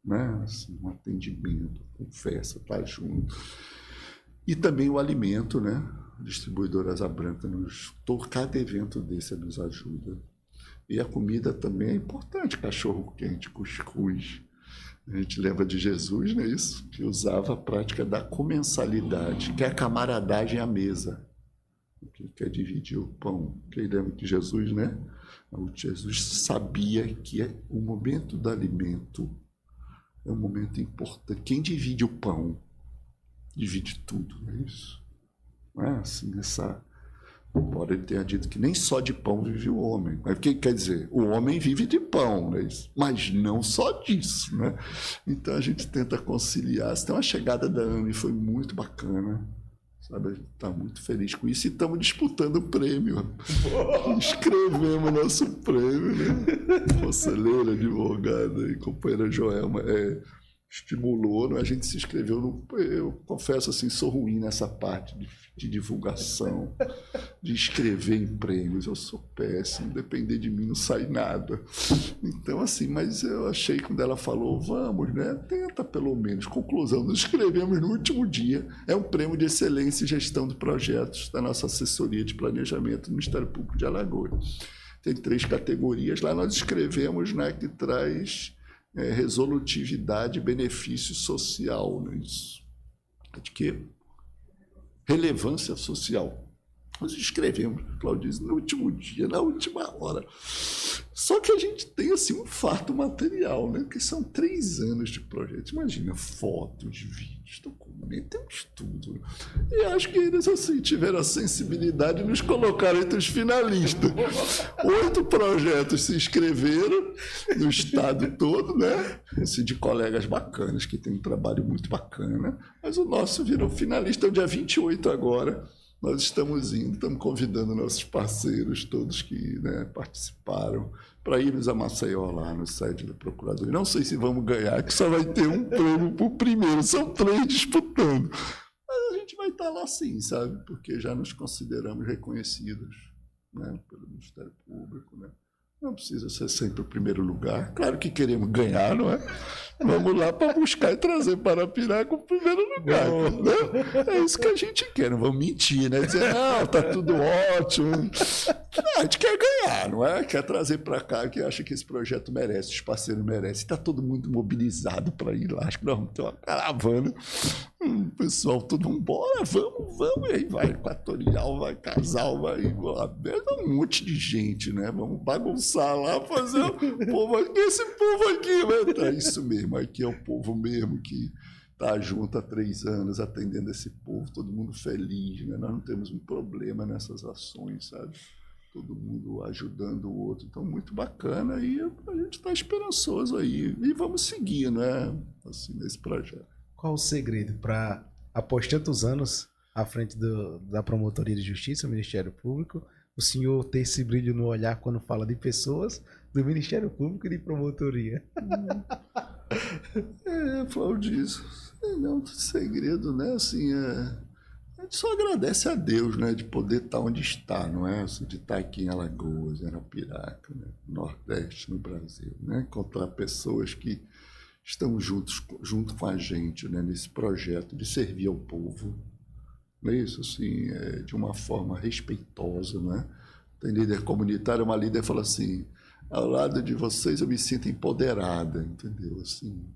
né? Assim, um atendimento, conversa, estar junto. E também o alimento, né? A distribuidora Asa Branca, cada evento desse nos ajuda. E a comida também é importante, cachorro quente, cuscuz. A gente lembra de Jesus, não é isso? Que usava a prática da comensalidade, que é a camaradagem à mesa. Que quer dividir o pão. Quem lembra de Jesus, né? O Jesus sabia que o momento do alimento é um momento importante. Quem divide o pão, divide tudo, não é isso? Não é assim, embora ele tenha dito que nem só de pão vive o homem. Mas o que quer dizer? O homem vive de pão, né? Mas não só disso, né? Então a gente tenta conciliar. Então a chegada da AME foi muito bacana, sabe? A gente está muito feliz com isso e estamos disputando o prêmio. Inscrevemos nosso prêmio, né? Conselheira, advogada e companheira Joelma estimulou, né? A gente se inscreveu. Eu confesso assim, sou ruim nessa parte de divulgação, de escrever em prêmios. Eu sou péssimo, depender de mim não sai nada. Então, assim, mas eu achei quando ela falou, vamos, né? Tenta pelo menos. Conclusão, nos inscrevemos no último dia. É um prêmio de excelência em gestão de projetos da nossa assessoria de planejamento do Ministério Público de Alagoas. Tem 3 categorias. Lá nós escrevemos, né, que traz resolutividade e benefício social, né? Isso. De quê? Relevância social. Nós escrevemos, Claudio, no último dia, na última hora. Só que a gente tem assim um farto material, né? Porque são 3 anos de projeto. Imagina, fotos, vídeos, documentos, temos tudo. E acho que eles assim tiveram a sensibilidade de nos colocar entre os finalistas. 8 projetos se inscreveram no estado todo, né? Assim, de colegas bacanas, que tem um trabalho muito bacana. Mas o nosso virou finalista, é o dia 28 agora. Nós estamos convidando nossos parceiros, todos que, né, participaram, para irmos a Maceió, lá no site da Procuradoria. Não sei se vamos ganhar, que só vai ter um prêmio para o primeiro, são 3 disputando. Mas a gente vai estar lá sim, sabe? Porque já nos consideramos reconhecidos, né, pelo Ministério Público, né? Não precisa ser sempre o primeiro lugar. Claro que queremos ganhar, não é? Vamos lá para buscar e trazer Parapiraca o primeiro lugar. Né? É isso que a gente quer, não vamos mentir, né? Dizer, não, tá tudo ótimo. Não, a gente quer ganhar, não é? Quer trazer para cá, que acha que esse projeto merece, os parceiros merecem. Está todo mundo mobilizado para ir lá. Acho que nós vamos ter uma caravana. Pessoal, todo mundo, bora, vamos. E aí vai Equatorial, vai Casal, vai um monte de gente, né? Vamos bagunçar lá, fazer o povo aqui, esse povo aqui, né? É isso mesmo, aqui é o povo mesmo que está junto há 3 anos atendendo esse povo, todo mundo feliz, né? Nós não temos um problema nessas ações, sabe? Todo mundo ajudando o outro, então muito bacana e a gente está esperançoso aí e vamos seguir, né? Assim, nesse projeto. Qual o segredo para, após tantos anos à frente da Promotoria de Justiça, do Ministério Público, o senhor ter esse brilho no olhar quando fala de pessoas, do Ministério Público e de promotoria? Claudio, não tem segredo, né? Assim, a gente só agradece a Deus, né? De poder estar onde está, não é? Assim, de estar aqui em Alagoas, em Arapiraca, né? Nordeste, no Brasil, né? Encontrar pessoas que estão junto com a gente, né, nesse projeto de servir ao povo, não é isso? Assim, de uma forma respeitosa, né? Tem líder comunitário, uma líder fala assim, ao lado de vocês eu me sinto empoderada, entendeu? Assim,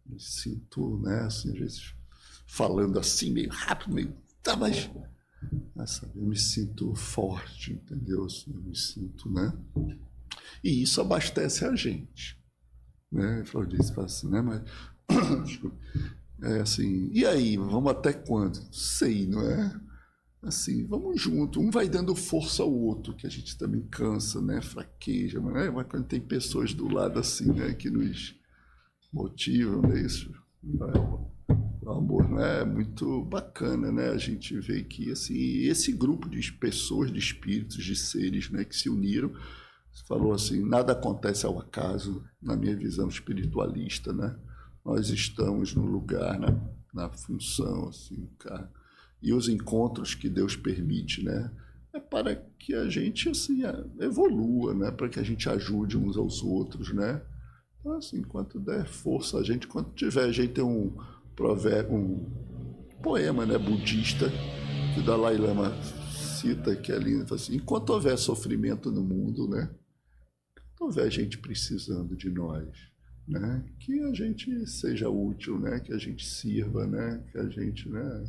me sinto, né, assim, às vezes falando assim, meio rápido, meio... Tá, mas Eu me sinto forte, entendeu? Assim, eu me sinto, né? E isso abastece a gente, né? Flaudice fala assim, né? Mas, desculpa, é assim, e aí, vamos até quando? Não sei, não é? Assim, vamos junto, um vai dando força ao outro, que a gente também cansa, né? Fraqueja, mas quando tem pessoas do lado assim, né? Que nos motivam, né? Isso, o amor, não é muito bacana, né? A gente vê que assim, esse grupo de pessoas, de espíritos, de seres, né? Que se uniram, falou assim, nada acontece ao acaso, na minha visão espiritualista, né? Nós estamos no lugar, na função, assim, cara. E os encontros que Deus permite, né? É para que a gente, assim, evolua, né? Para que a gente ajude uns aos outros, né? Então, assim, enquanto der força a gente, quando tiver, a gente tem um provérbio, um poema, né? Budista, que o Dalai Lama cita, que é lindo, fala assim, enquanto houver sofrimento no mundo, né? Houver gente precisando de nós, né? Que a gente seja útil, né? Que a gente sirva, né? Que a gente, né?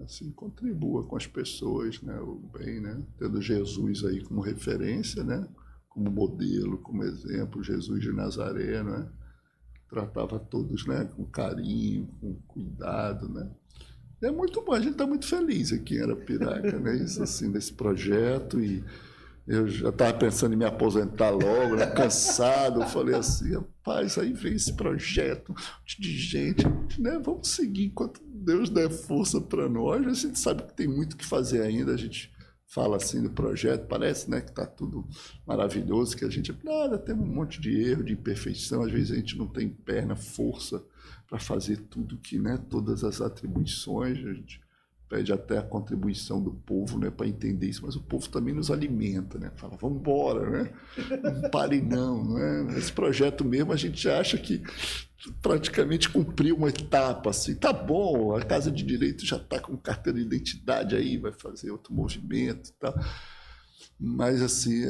Assim, contribua com as pessoas, né? O bem, né? Tendo Jesus aí como referência, né? Como modelo, como exemplo, Jesus de Nazaré, né? Tratava todos, né? Com carinho, com cuidado, né? É muito bom, a gente está muito feliz aqui em Arapiraca, né? Isso assim, desse projeto e eu já estava pensando em me aposentar logo, né? Cansado. Eu falei assim, rapaz, aí vem esse projeto de gente, né? Vamos seguir enquanto Deus der força para nós. A gente sabe que tem muito que fazer ainda. A gente fala assim do projeto, parece, né, que está tudo maravilhoso, que a gente, nada, tem um monte de erro, de imperfeição. Às vezes a gente não tem perna, força para fazer tudo que, né? Todas as atribuições. A gente pede até a contribuição do povo, né, para entender isso, mas o povo também nos alimenta, né? Fala, vamos embora, né? Não pare não, não é? Esse projeto mesmo a gente acha que praticamente cumpriu uma etapa, assim, tá bom, a Casa de Direito já está com carteira de identidade aí, vai fazer outro movimento e tal, mas assim,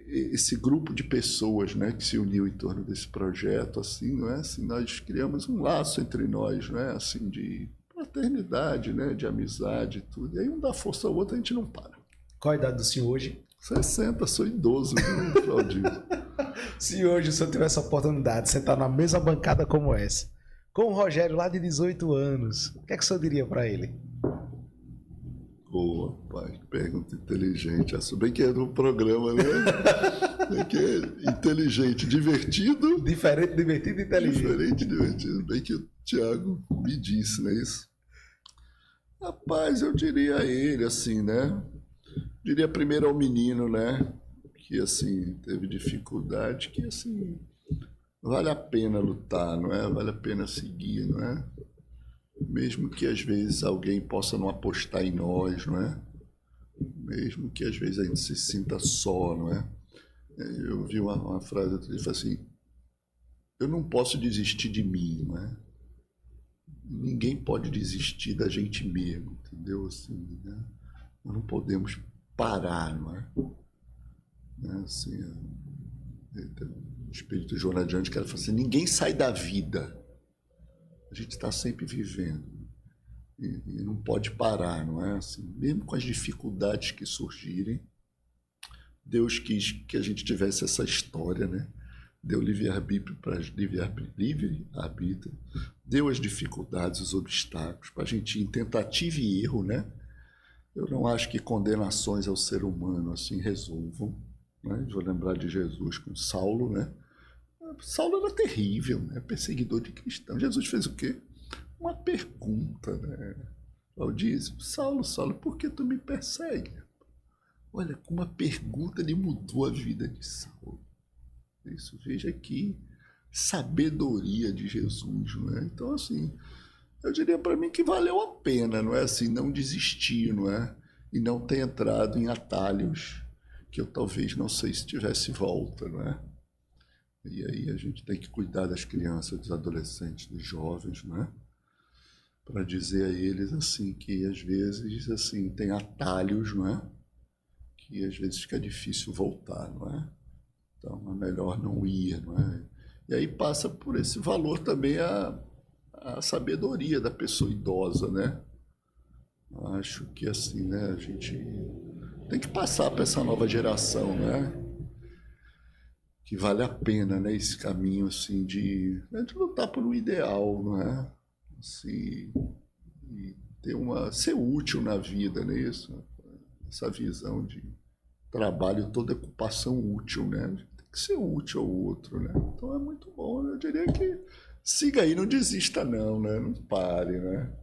esse grupo de pessoas, né, que se uniu em torno desse projeto, assim, não é? Assim, nós criamos um laço entre nós, né, assim, de fraternidade, né, de amizade e tudo. E aí um dá força ao outro, a gente não para. Qual a idade do senhor hoje? 60, sou idoso, viu, Claudinho? Se hoje o senhor tivesse a oportunidade de sentar na mesma bancada como essa, com o Rogério lá de 18 anos, o que é que o senhor diria para ele? Boa, pai, pergunta inteligente. Essa bem que é do programa, né? Bem que é inteligente, divertido. Diferente, divertido e inteligente. Diferente, divertido. Bem que o Thiago me disse, não é isso? Rapaz, eu diria a ele, assim, né? Diria primeiro ao menino, né? Que, assim, teve dificuldade, que, assim, vale a pena lutar, não é? Vale a pena seguir, não é? Mesmo que às vezes alguém possa não apostar em nós, não é? Mesmo que às vezes a gente se sinta só, não é? Eu vi uma frase que diz assim, eu não posso desistir de mim, não é? Ninguém pode desistir da gente mesmo, entendeu? Assim, né? Nós não podemos parar, não é? Assim, o espírito Joana adiante que ela fala assim, ninguém sai da vida. A gente está sempre vivendo. E não pode parar, não é? Assim, mesmo com as dificuldades que surgirem, Deus quis que a gente tivesse essa história, né? Deu livre-arbítrio para livre-arbítrio, deu as dificuldades, os obstáculos, para a gente ir em tentativa e erro, né? Eu não acho que condenações ao ser humano assim resolvam, né? Vou lembrar de Jesus com Saulo, né? Saulo era terrível, né? Perseguidor de cristãos. Jesus fez o quê? Uma pergunta, né? Ele diz, Saulo, Saulo, por que tu me persegue? Olha, com uma pergunta ele mudou a vida de Saulo. Isso, veja aqui, sabedoria de Jesus, não é? Então, assim, eu diria para mim que valeu a pena, não é? Assim, não desistir, não é? E não ter entrado em atalhos que eu talvez não sei se tivesse volta, não é? E aí a gente tem que cuidar das crianças, dos adolescentes, dos jovens, não é? Para dizer a eles, assim, que às vezes, assim, tem atalhos, não é? Que às vezes fica difícil voltar, não é? Então é melhor não ir, não é? E aí passa por esse valor também a sabedoria da pessoa idosa, né? Acho que assim, né, a gente tem que passar para essa nova geração, né? Que vale a pena, né, esse caminho assim de lutar por um ideal, não é? Assim, e ter ser útil na vida, né? Isso, essa visão de trabalho, toda ocupação útil, né? Tem que ser útil ao outro, né? Então é muito bom, né? Eu diria que siga aí, não desista não, né? Não pare, né?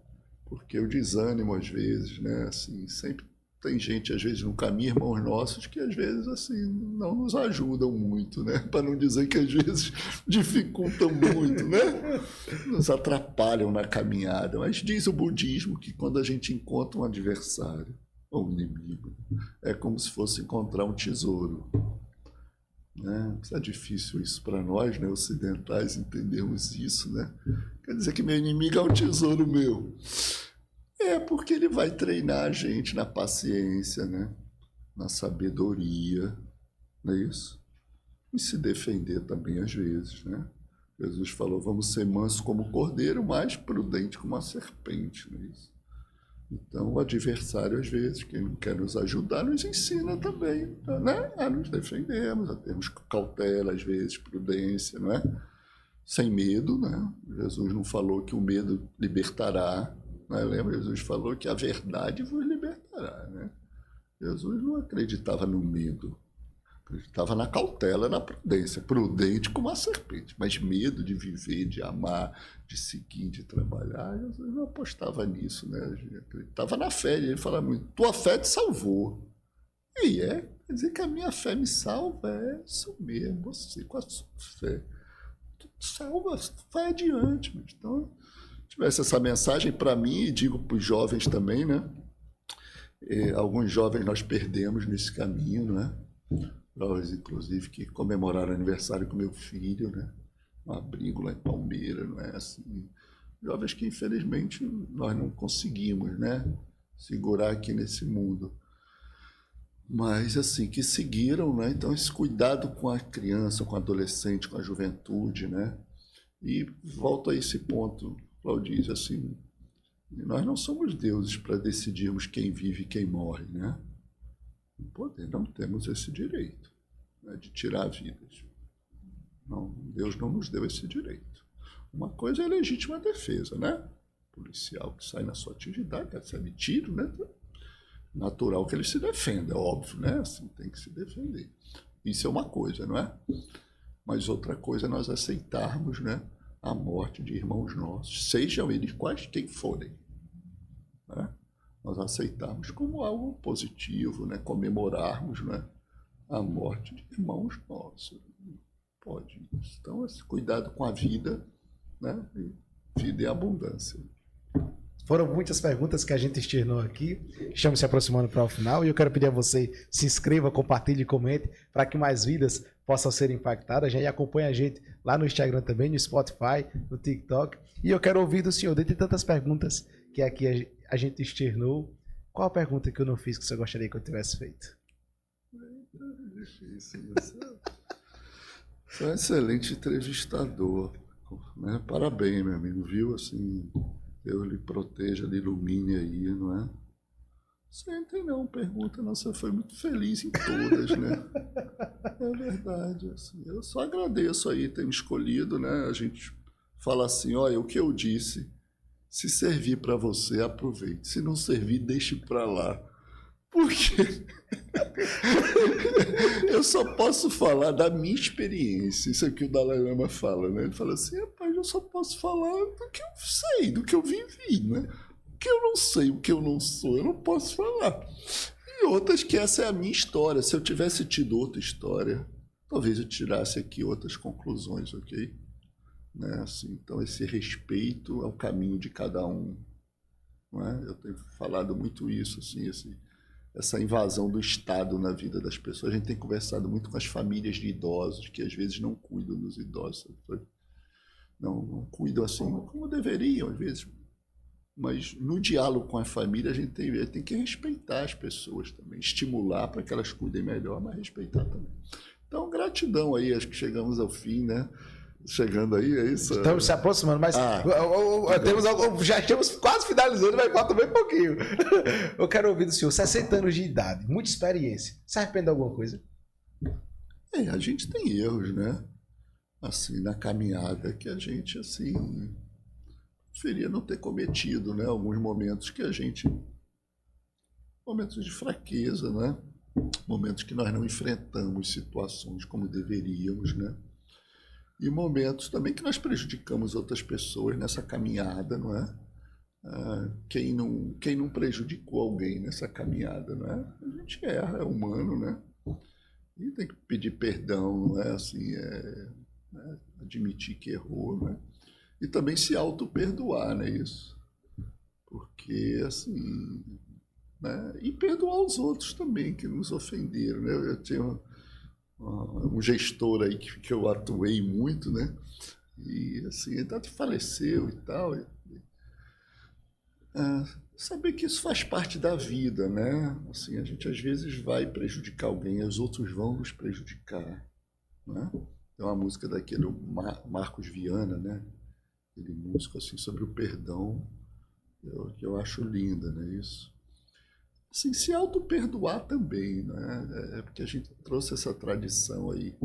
Porque o desânimo às vezes, né? Assim, sempre tem gente às vezes no caminho, irmãos nossos, que às vezes assim não nos ajudam muito, né? Para não dizer que às vezes dificultam muito, né? Nos atrapalham na caminhada. Mas diz o budismo que quando a gente encontra um adversário ou um inimigo, é como se fosse encontrar um tesouro. Né? É difícil isso para nós, né, ocidentais, entendermos isso, né? Quer dizer que meu inimigo é um tesouro meu. É porque ele vai treinar a gente na paciência, né? Na sabedoria, não é isso? E se defender também às vezes, né? Jesus falou, vamos ser mansos como o cordeiro, mas prudente como a serpente, não é isso? Então, o adversário, às vezes, quem não quer nos ajudar, nos ensina também, né? A nos defendermos, a termos cautela, às vezes, prudência, não é? Sem medo, né? Jesus não falou que o medo libertará, né? Lembra? Jesus falou que a verdade vos libertará, né? Jesus não acreditava no medo, acreditava na cautela, na prudência, prudente como a serpente, mas medo de viver, de amar, de seguir, de trabalhar, Jesus não apostava nisso, né? Ele acreditava na fé, ele falava muito, tua fé te salvou. E quer dizer que a minha fé me salva, é isso mesmo, você com a sua fé. Tu salva, vai adiante. Então, tivesse essa mensagem para mim, e digo para os jovens também, né? Alguns jovens nós perdemos nesse caminho, né? Jovens, inclusive, que comemoraram aniversário com meu filho, né? Um abrigo lá em Palmeiras, não é assim? Jovens que, infelizmente, nós não conseguimos, né? Segurar aqui nesse mundo. Mas, assim, que seguiram, né? Então, esse cuidado com a criança, com o adolescente, com a juventude, né? E volto a esse ponto, Claudiz, assim, nós não somos deuses para decidirmos quem vive e quem morre, né? Não temos esse direito, né, de tirar vidas. Não, Deus não nos deu esse direito. Uma coisa é a legítima defesa, né? Policial que sai na sua atividade, recebe tiro, né? Natural que ele se defenda, é óbvio, né? Assim, tem que se defender. Isso é uma coisa, não é? Mas outra coisa é nós aceitarmos, né, a morte de irmãos nossos, sejam eles quais quem forem, né? Nós aceitarmos como algo positivo, né? Comemorarmos, né, a morte de irmãos nossos. Pode. Então, esse cuidado com a vida, né? Vida e abundância. Foram muitas perguntas que a gente externou aqui. Estamos se aproximando para o final e eu quero pedir a você se inscreva, compartilhe e comente para que mais vidas possam ser impactadas. Já acompanha a gente lá no Instagram também, no Spotify, no TikTok. E eu quero ouvir do senhor, dentre tantas perguntas que aqui a gente externou, qual a pergunta que eu não fiz que você gostaria que eu tivesse feito? Difícil. Você é um excelente entrevistador, né? Parabéns, meu amigo, viu? Assim, Deus lhe proteja, lhe ilumine aí, não é? Senta não, pergunta, não, você foi muito feliz em todas, né? É verdade, assim, eu só agradeço aí ter me escolhido, né? A gente fala assim, olha, o que eu disse, se servir para você, aproveite, se não servir, deixe para lá. Porque eu só posso falar da minha experiência, isso é o que o Dalai Lama fala, né? Ele fala assim, rapaz, eu só posso falar do que eu sei, do que eu vivi, né? O que eu não sei, o que eu não sou, eu não posso falar. E outras que essa é a minha história. Se eu tivesse tido outra história, talvez eu tirasse aqui outras conclusões, ok? Né? Assim, então, esse respeito ao caminho de cada um. Não é? Eu tenho falado muito isso, assim, essa invasão do Estado na vida das pessoas. A gente tem conversado muito com as famílias de idosos, que às vezes não cuidam dos idosos. Não cuidam assim como deveriam, às vezes. Mas no diálogo com a família, a gente tem que respeitar as pessoas também, estimular para que elas cuidem melhor, mas respeitar também. Então, gratidão aí, acho que chegamos ao fim, né? chegando aí, é isso? Estamos se aproximando, mas já estamos quase finalizando, mas falta bem pouquinho. Eu quero ouvir do senhor, 60 anos de idade, muita experiência. Se arrepende de alguma coisa? A gente tem erros, né? Assim, na caminhada que a gente, assim, preferia não ter cometido, né? Alguns momentos que a gente... Momentos de fraqueza, né? Momentos que nós não enfrentamos situações como deveríamos, né? E momentos também que nós prejudicamos outras pessoas nessa caminhada, não é? Quem não prejudicou alguém nessa caminhada, não é? A gente erra, é humano, né? E tem que pedir perdão, não é? Assim, né? Admitir que errou, né? E também se auto-perdoar, não é isso? Porque, assim... Né? E perdoar os outros também que nos ofenderam, né? Eu tinha um gestor aí que eu atuei muito, né? E assim, ele até faleceu e tal. Saber que isso faz parte da vida, né? Assim, a gente às vezes vai prejudicar alguém, os outros vão nos prejudicar, né? Tem uma música daquele Marcos Viana, né? Aquele músico assim sobre o perdão, que eu acho linda, né? Isso. Assim, se auto-perdoar também, né? Porque a gente trouxe essa tradição aí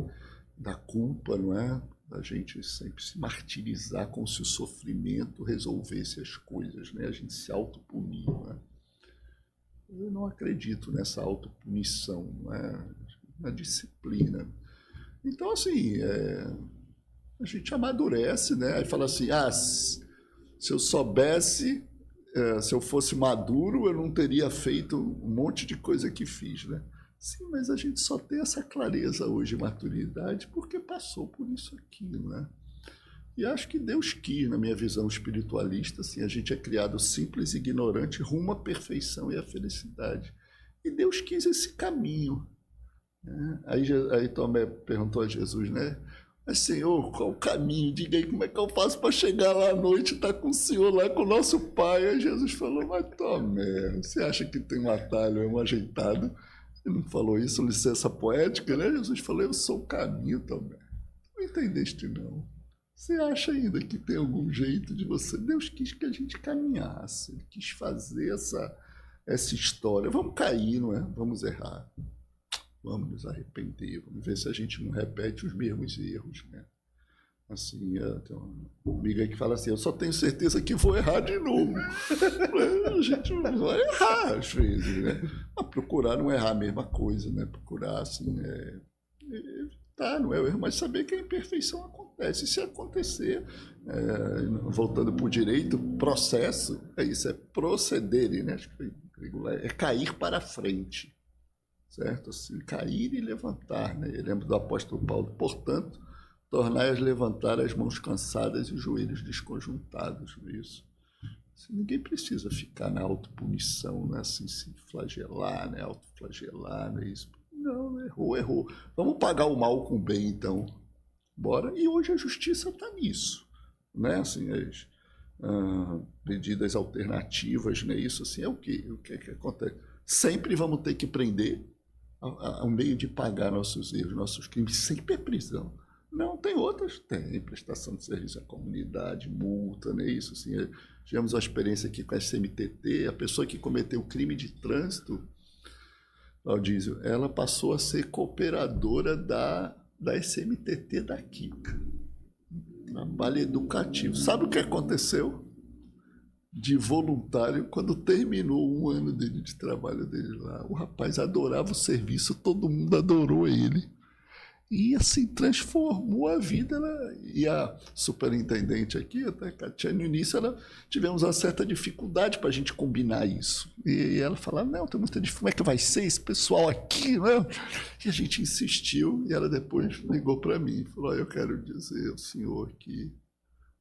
da culpa, não é? Da gente sempre se martirizar como se o sofrimento resolvesse as coisas, né? A gente se autopunir, não é? Eu não acredito nessa autopunição, não é? Na disciplina. Então, assim, a gente amadurece, né? Aí fala assim, se eu soubesse... se eu fosse maduro, eu não teria feito um monte de coisa que fiz, né? Sim, mas a gente só tem essa clareza hoje, maturidade, porque passou por isso aqui, né? E acho que Deus quis, na minha visão espiritualista, assim, a gente é criado simples e ignorante rumo à perfeição e à felicidade. E Deus quis esse caminho, né? Aí Tomé perguntou a Jesus, né? Mas, Senhor, qual o caminho? Diga aí como é que eu faço para chegar lá à noite e estar com o Senhor lá, com o nosso Pai. Aí Jesus falou, mas Tomé, você acha que tem um atalho, um ajeitado? Ele não falou isso, licença poética, né? Jesus falou, eu sou o caminho, Tomé. Não entendeste, não. Você acha ainda que tem algum jeito de você? Deus quis que a gente caminhasse, Ele quis fazer essa história. Vamos cair, não é? Vamos errar. Vamos nos arrepender, vamos ver se a gente não repete os mesmos erros, né? Assim, tem uma amiga aí que fala assim, eu só tenho certeza que vou errar de novo. A gente vai errar às vezes, né? Mas procurar não errar a mesma coisa, né? Procurar, assim, evitar, não é o erro, mas saber que a imperfeição acontece. E se acontecer, voltando para o direito, processo, é isso, é proceder, né? Acho que é cair para frente. Certo? Assim, cair e levantar, né? Eu lembro do apóstolo Paulo, portanto, tornai-as levantar as mãos cansadas e os joelhos desconjuntados, isso. Assim, ninguém precisa ficar na autopunição, né? Assim, se flagelar, né? Autoflagelar, né? Isso. Não, errou. Vamos pagar o mal com o bem, então. Bora. E hoje a justiça está nisso, né? Assim, as medidas alternativas, né? Isso, assim, o que acontece? Sempre vamos ter que prender. Um meio de pagar nossos erros, nossos crimes, sempre é prisão. Não, tem outras? Tem, prestação de serviço à comunidade, multa, né? Isso, assim, tivemos uma experiência aqui com a SMTT, a pessoa que cometeu o crime de trânsito, Laudísio, ela passou a ser cooperadora da SMTT daqui, trabalho educativo. Sabe o que aconteceu? De voluntário, quando terminou um ano dele de trabalho dele lá, o rapaz adorava o serviço, todo mundo adorou ele. E assim, transformou a vida. E a superintendente aqui, até Katia, no início, tivemos uma certa dificuldade para a gente combinar isso. E ela falava, não, tem muita dificuldade, como é que vai ser esse pessoal aqui? Não? E a gente insistiu, e ela depois ligou para mim e falou, eu quero dizer ao senhor que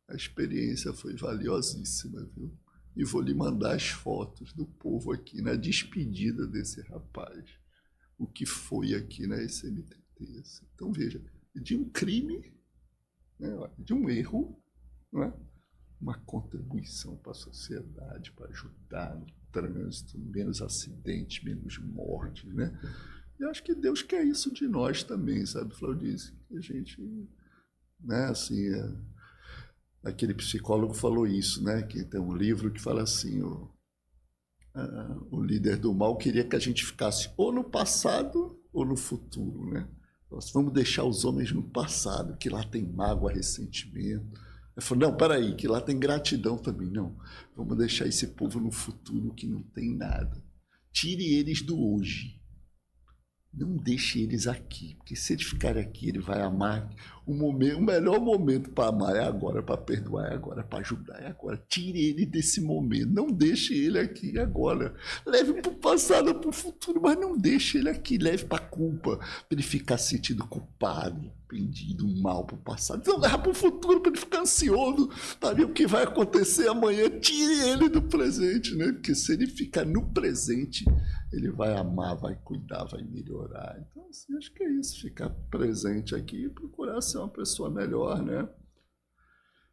a experiência foi valiosíssima, viu? E vou lhe mandar as fotos do povo aqui na despedida desse rapaz. O que foi aqui na SMTT. Então, veja, de um crime, né, de um erro, né, uma contribuição para a sociedade, para ajudar no trânsito, menos acidentes, menos mortes, né? E acho que Deus quer isso de nós também, sabe, Claudice? Que a gente né? Assim, aquele psicólogo falou isso, né? Que tem um livro que fala assim, o líder do mal queria que a gente ficasse ou no passado ou no futuro, né? Nós vamos deixar os homens no passado, que lá tem mágoa, ressentimento. Ele falou, não, peraí, que lá tem gratidão também. Não, vamos deixar esse povo no futuro que não tem nada. Tire eles do hoje. Não deixe eles aqui, porque se eles ficarem aqui, ele vai amar. O melhor momento para amar é agora, para perdoar é agora, para ajudar é agora. Tire ele desse momento, não deixe ele aqui agora. Leve para o passado, para o futuro, mas não deixe ele aqui. Leve para a culpa, para ele ficar sentindo culpado, arrependido, mal para o passado. Não, leva para o futuro, para ele ficar ansioso, para ver o que vai acontecer amanhã. Tire ele do presente, né? Porque se ele ficar no presente, ele vai amar, vai cuidar, vai melhorar. Então, assim, acho que é isso, ficar presente aqui e procurar ser uma pessoa melhor, né?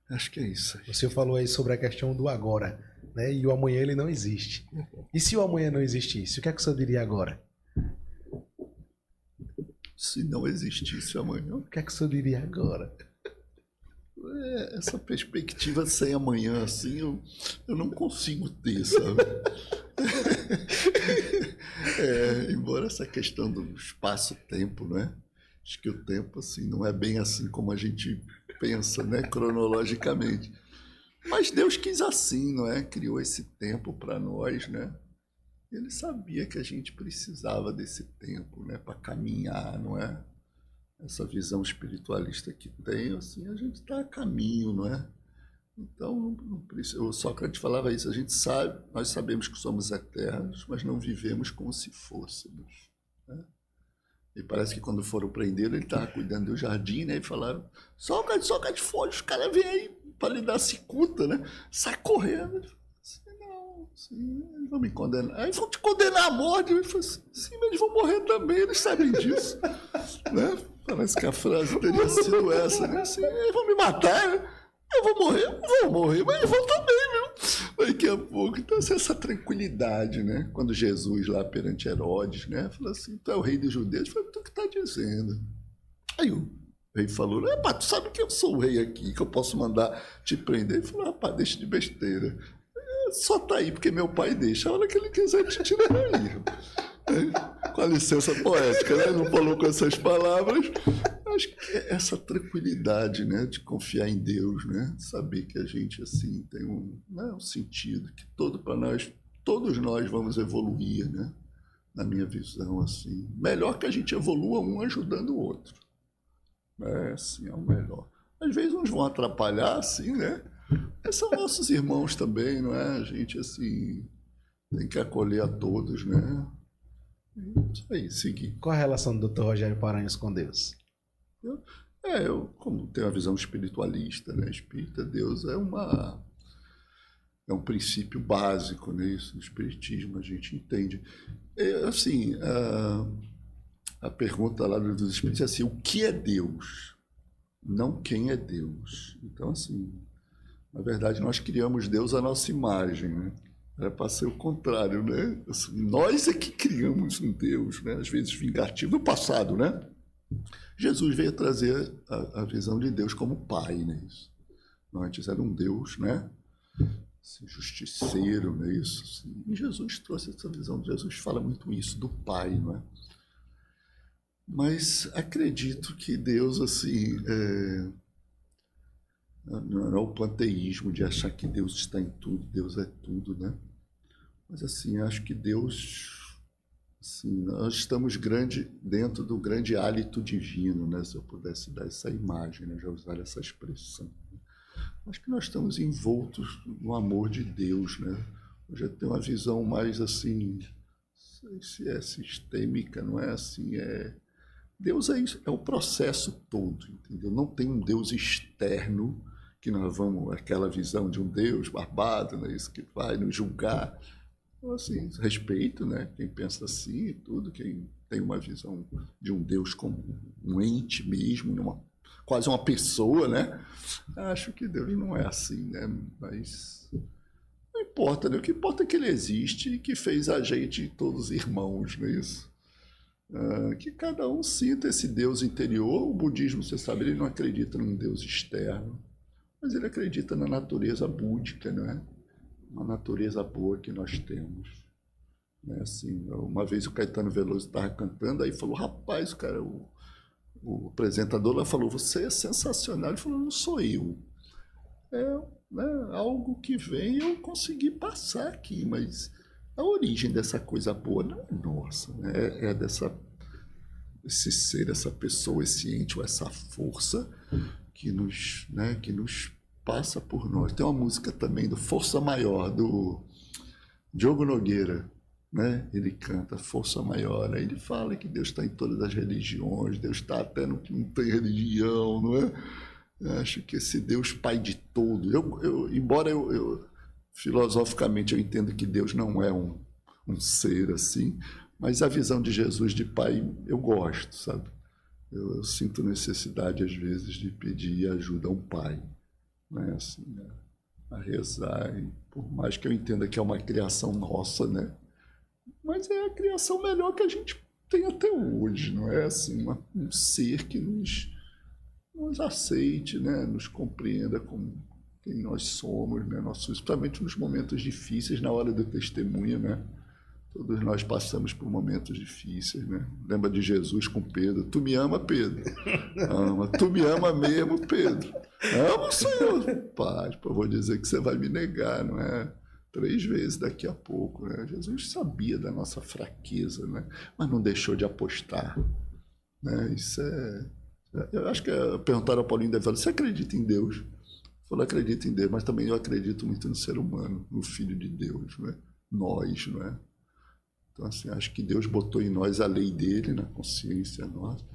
Acho que é isso aí. Você falou aí sobre a questão do agora, né? E o amanhã ele não existe. E se o amanhã não existisse, o que é que você diria agora? Se não existisse amanhã, O que é que você diria agora? essa perspectiva sem amanhã, assim, eu não consigo ter, sabe? Embora essa questão do espaço-tempo, né? Acho que o tempo, assim, não é bem assim como a gente pensa, né? Cronologicamente. Mas Deus quis assim, não é? Criou esse tempo para nós, né? Ele sabia que a gente precisava desse tempo, né? Para caminhar, não é? Essa visão espiritualista que tem, assim, a gente está a caminho, não é? Então, o Sócrates falava isso, a gente sabe, nós sabemos que somos eternos, mas não vivemos como se fôssemos. Né? E parece que quando foram prender ele estava cuidando do jardim, né? E falaram, Sócrates, foge, os caras vêm aí para lhe dar cicuta, né? Sai correndo. Ele falou assim, não, sim, eles vão me condenar. Aí vão te condenar à morte. Ele falou assim, sim, mas eles vão morrer também, eles sabem disso. Né? Parece que a frase teria sido essa, né? Assim, eles vão me matar, né? Eu vou morrer, mas eles vão também, viu? Daqui a pouco, então, assim, essa tranquilidade, né? Quando Jesus, lá perante Herodes, né? Falou assim, tu é o rei dos judeus? Ele falou, tu que tá dizendo. Aí o rei falou, rapaz, tu sabe que eu sou o rei aqui, que eu posso mandar te prender? Ele falou, rapaz, deixa de besteira. Só tá aí porque meu pai deixa, a hora que ele quiser te tirar aí. Com a licença poética, né? Não falou com essas palavras. Acho que é essa tranquilidade, né? De confiar em Deus, né? De saber que a gente, assim, tem um sentido, que todos nós vamos evoluir, né? Na minha visão, assim. Melhor que a gente evolua um ajudando o outro. Assim, é o melhor. Às vezes uns vão atrapalhar, assim, né? Mas são nossos irmãos também, não é? A gente, assim, tem que acolher a todos, né? Isso aí, seguir. Qual a relação do Dr. Rogério Paranhos com Deus? Eu como tenho uma visão espiritualista, né? Espírita, Deus é um princípio básico, né? Isso no espiritismo a gente entende. Assim, a pergunta lá dos espíritos é assim, o que é Deus? Não quem é Deus. Então, assim, na verdade, nós criamos Deus à nossa imagem, né? Era para ser o contrário, né? Assim, nós é que criamos um Deus, né? Às vezes vingativo, no passado, né? Jesus veio trazer a visão de Deus como Pai, né? Isso. Antes era um Deus, né? Assim, justiceiro, né? Isso. Assim. E Jesus trouxe essa visão. Jesus fala muito isso do Pai, não é? Mas acredito que Deus, assim, não é o panteísmo de achar que Deus está em tudo, Deus é tudo, né? Mas, assim, acho que Deus, assim, nós estamos dentro do grande hálito divino, né? Se eu pudesse dar essa imagem, né? Já usar essa expressão. Acho que nós estamos envoltos no amor de Deus, né? Hoje eu tenho uma visão mais, assim, não sei se é sistêmica, não é assim, Deus é isso, é o processo todo, entendeu? Não tem um Deus externo que nós vamos, aquela visão de um Deus barbado, né? Isso que vai nos julgar. Então, assim, respeito, né? Quem pensa assim e tudo, quem tem uma visão de um Deus como um ente mesmo, quase uma pessoa, né? Acho que Deus não é assim, né? Mas não importa, né? O que importa é que ele existe e que fez a gente todos irmãos, não é isso? Que cada um sinta esse Deus interior. O budismo, você sabe, ele não acredita num Deus externo, mas ele acredita na natureza búdica, não é? Uma natureza boa que nós temos. Né? Assim, uma vez o Caetano Veloso estava cantando, aí falou, rapaz, cara, o apresentador lá falou, você é sensacional. Ele falou, não sou eu. É, né, algo que vem eu consegui passar aqui, mas a origem dessa coisa boa não é nossa, né? É esse ser, essa pessoa, esse ente ou essa força que nos passa por nós. Tem uma música também do Força Maior, do Diogo Nogueira, né? Ele canta Força Maior, aí ele fala que Deus está em todas as religiões, Deus está até no que não tem religião, não é? Eu acho que esse Deus Pai de todo, embora eu filosoficamente eu entendo que Deus não é um ser assim, mas a visão de Jesus de Pai eu gosto, sabe? Eu sinto necessidade às vezes de pedir ajuda a um pai, né? Assim, a rezar, e por mais que eu entenda que é uma criação nossa, né? Mas é a criação melhor que a gente tem até hoje, não é? Assim, um ser que nos aceite, né? Nos compreenda como quem nós somos, né? Principalmente nos momentos difíceis, na hora do testemunho, né? Todos nós passamos por momentos difíceis, né? Lembra de Jesus com Pedro? Tu me ama, Pedro? Ama. Tu me ama mesmo, Pedro? Amo, Senhor. Pai, eu vou dizer que você vai me negar, não é? 3 vezes daqui a pouco, né? Jesus sabia da nossa fraqueza, né? Mas não deixou de apostar, né? Isso é... Eu acho que perguntaram ao Paulinho da Vila, você acredita em Deus? Eu falei, acredito em Deus, mas também eu acredito muito no ser humano, no Filho de Deus, né? Nós, não é? Então, assim, acho que Deus botou em nós a lei dele, na consciência nossa,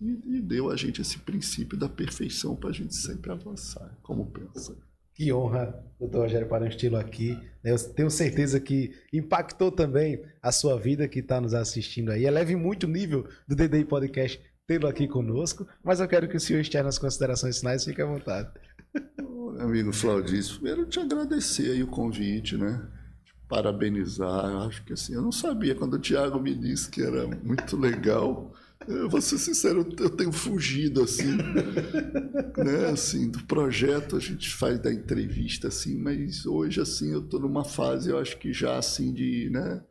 e deu a gente esse princípio da perfeição para a gente sempre avançar, como pensa. Que honra, doutor Rogério Paranhos tê-lo aqui. Eu tenho certeza que impactou também a sua vida que está nos assistindo aí. Eleve muito o nível do DDI Podcast tê-lo aqui conosco, mas eu quero que o senhor externe as considerações finais, fique à vontade. Amigo Flaudício, primeiro te agradecer aí o convite, né? Parabenizar, eu acho que assim, eu não sabia, quando o Thiago me disse que era muito legal, eu vou ser sincero, eu tenho fugido, assim, né, assim, do projeto, a gente faz da entrevista, assim, mas hoje, assim, eu estou numa fase, eu acho que já, assim, de, né,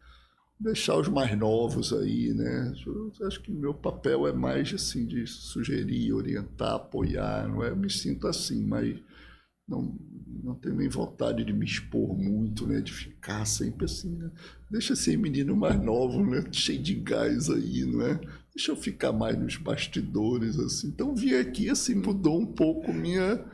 deixar os mais novos aí, né, eu acho que meu papel é mais, assim, de sugerir, orientar, apoiar, não é, eu me sinto assim, mas não tenho nem vontade de me expor muito, né? De ficar sempre assim, né? Deixa ser menino mais novo, né? Cheio de gás aí, não é? Deixa eu ficar mais nos bastidores, assim. Então vim aqui, assim, mudou um pouco minha...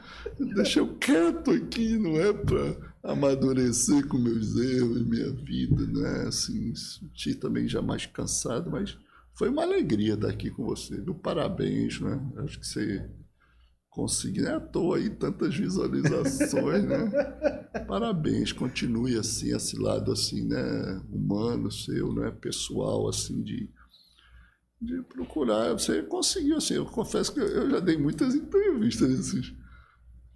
Deixa eu quieto aqui, não é? Para amadurecer com meus erros, minha vida, né? Assim, senti também já mais cansado, mas foi uma alegria estar aqui com você. Meu parabéns, né? Acho que você... conseguir, né? À toa aí tantas visualizações, né? Parabéns, continue assim, esse lado assim, né? Humano seu, né? Pessoal, assim, de procurar. Você conseguiu, assim, eu confesso que eu já dei muitas entrevistas nesses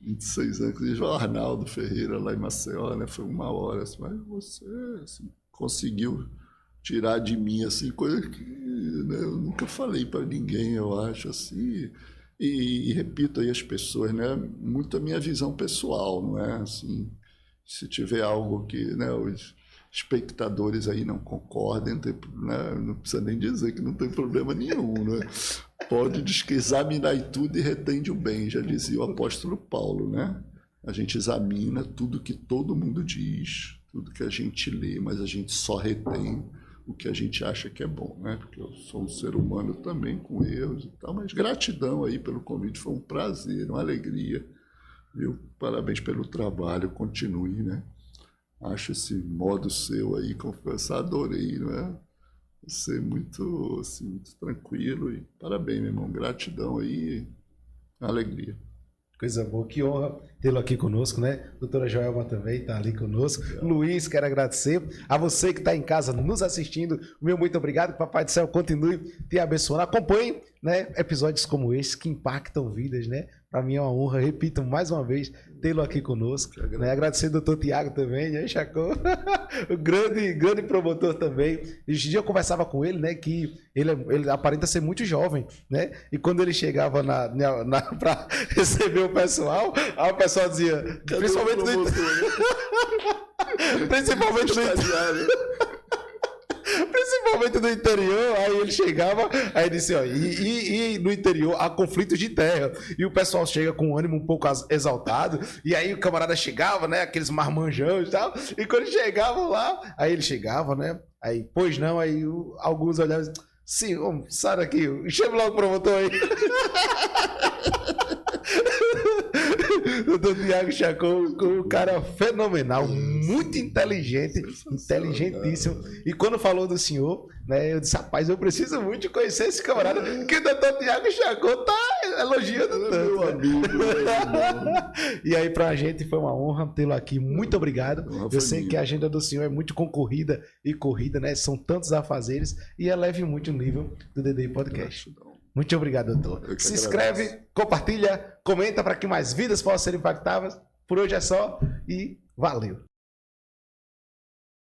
26 anos, o Arnaldo Ferreira lá em Maceió, né? Foi 1 hora, assim, mas você assim, conseguiu tirar de mim, assim, coisa que, né, eu nunca falei para ninguém, eu acho, assim... E repito aí às pessoas, né, muito a minha visão pessoal, não é? Assim, se tiver algo que, né, os espectadores aí não concordem, né, não precisa nem dizer que não tem problema nenhum, né? Pode examinar e tudo e retende o bem, já dizia o apóstolo Paulo, né? A gente examina tudo que todo mundo diz, tudo que a gente lê, mas a gente só retém o que a gente acha que é bom, né? Porque eu sou um ser humano também com erros e tal, mas gratidão aí pelo convite, foi um prazer, uma alegria, viu? Parabéns pelo trabalho, continue, né? Acho esse modo seu aí, confessar, adorei, não é? Você muito, assim, muito tranquilo e parabéns, meu irmão, gratidão aí, alegria. Coisa boa, que honra tê-lo aqui conosco, né? Doutora Joelma também está ali conosco. Luiz, quero agradecer a você que está em casa nos assistindo. Meu muito obrigado, que o Papai do Céu continue te abençoando. Acompanhe né, episódios como esse que impactam vidas, né? Para mim é uma honra, repito mais uma vez, tê-lo aqui conosco. Né? Agradecer ao doutor Tiago também, né, Chacon? O grande promotor também. Esse dia eu conversava com ele, né, que ele aparenta ser muito jovem, né? E quando ele chegava para receber o pessoal, aí o pessoal dizia, principalmente do interior, aí ele chegava, aí disse, ó, e no interior há conflitos de terra, e o pessoal chega com um ânimo um pouco exaltado, e aí o camarada chegava, né, aqueles marmanjões e tal, e quando chegavam lá, aí ele chegava, né, aí, pois não, aí alguns olhavam e diziam, sim, homem, sai daqui, chama logo o promotor aí. O doutor Tiago Chacon, um cara fenomenal, muito inteligente, inteligentíssimo. E quando falou do senhor, né, eu disse, rapaz, eu preciso muito de conhecer esse camarada, que o doutor Tiago Chacon tá elogiando tanto. Meu amigo, E aí pra gente foi uma honra tê-lo aqui, muito obrigado. Eu sei que a agenda do senhor é muito concorrida e corrida, né, são tantos afazeres, e eleve muito o nível do DDI Podcast. Muito obrigado, doutor. Se inscreve, compartilha, comenta para que mais vidas possam ser impactadas. Por hoje é só e valeu.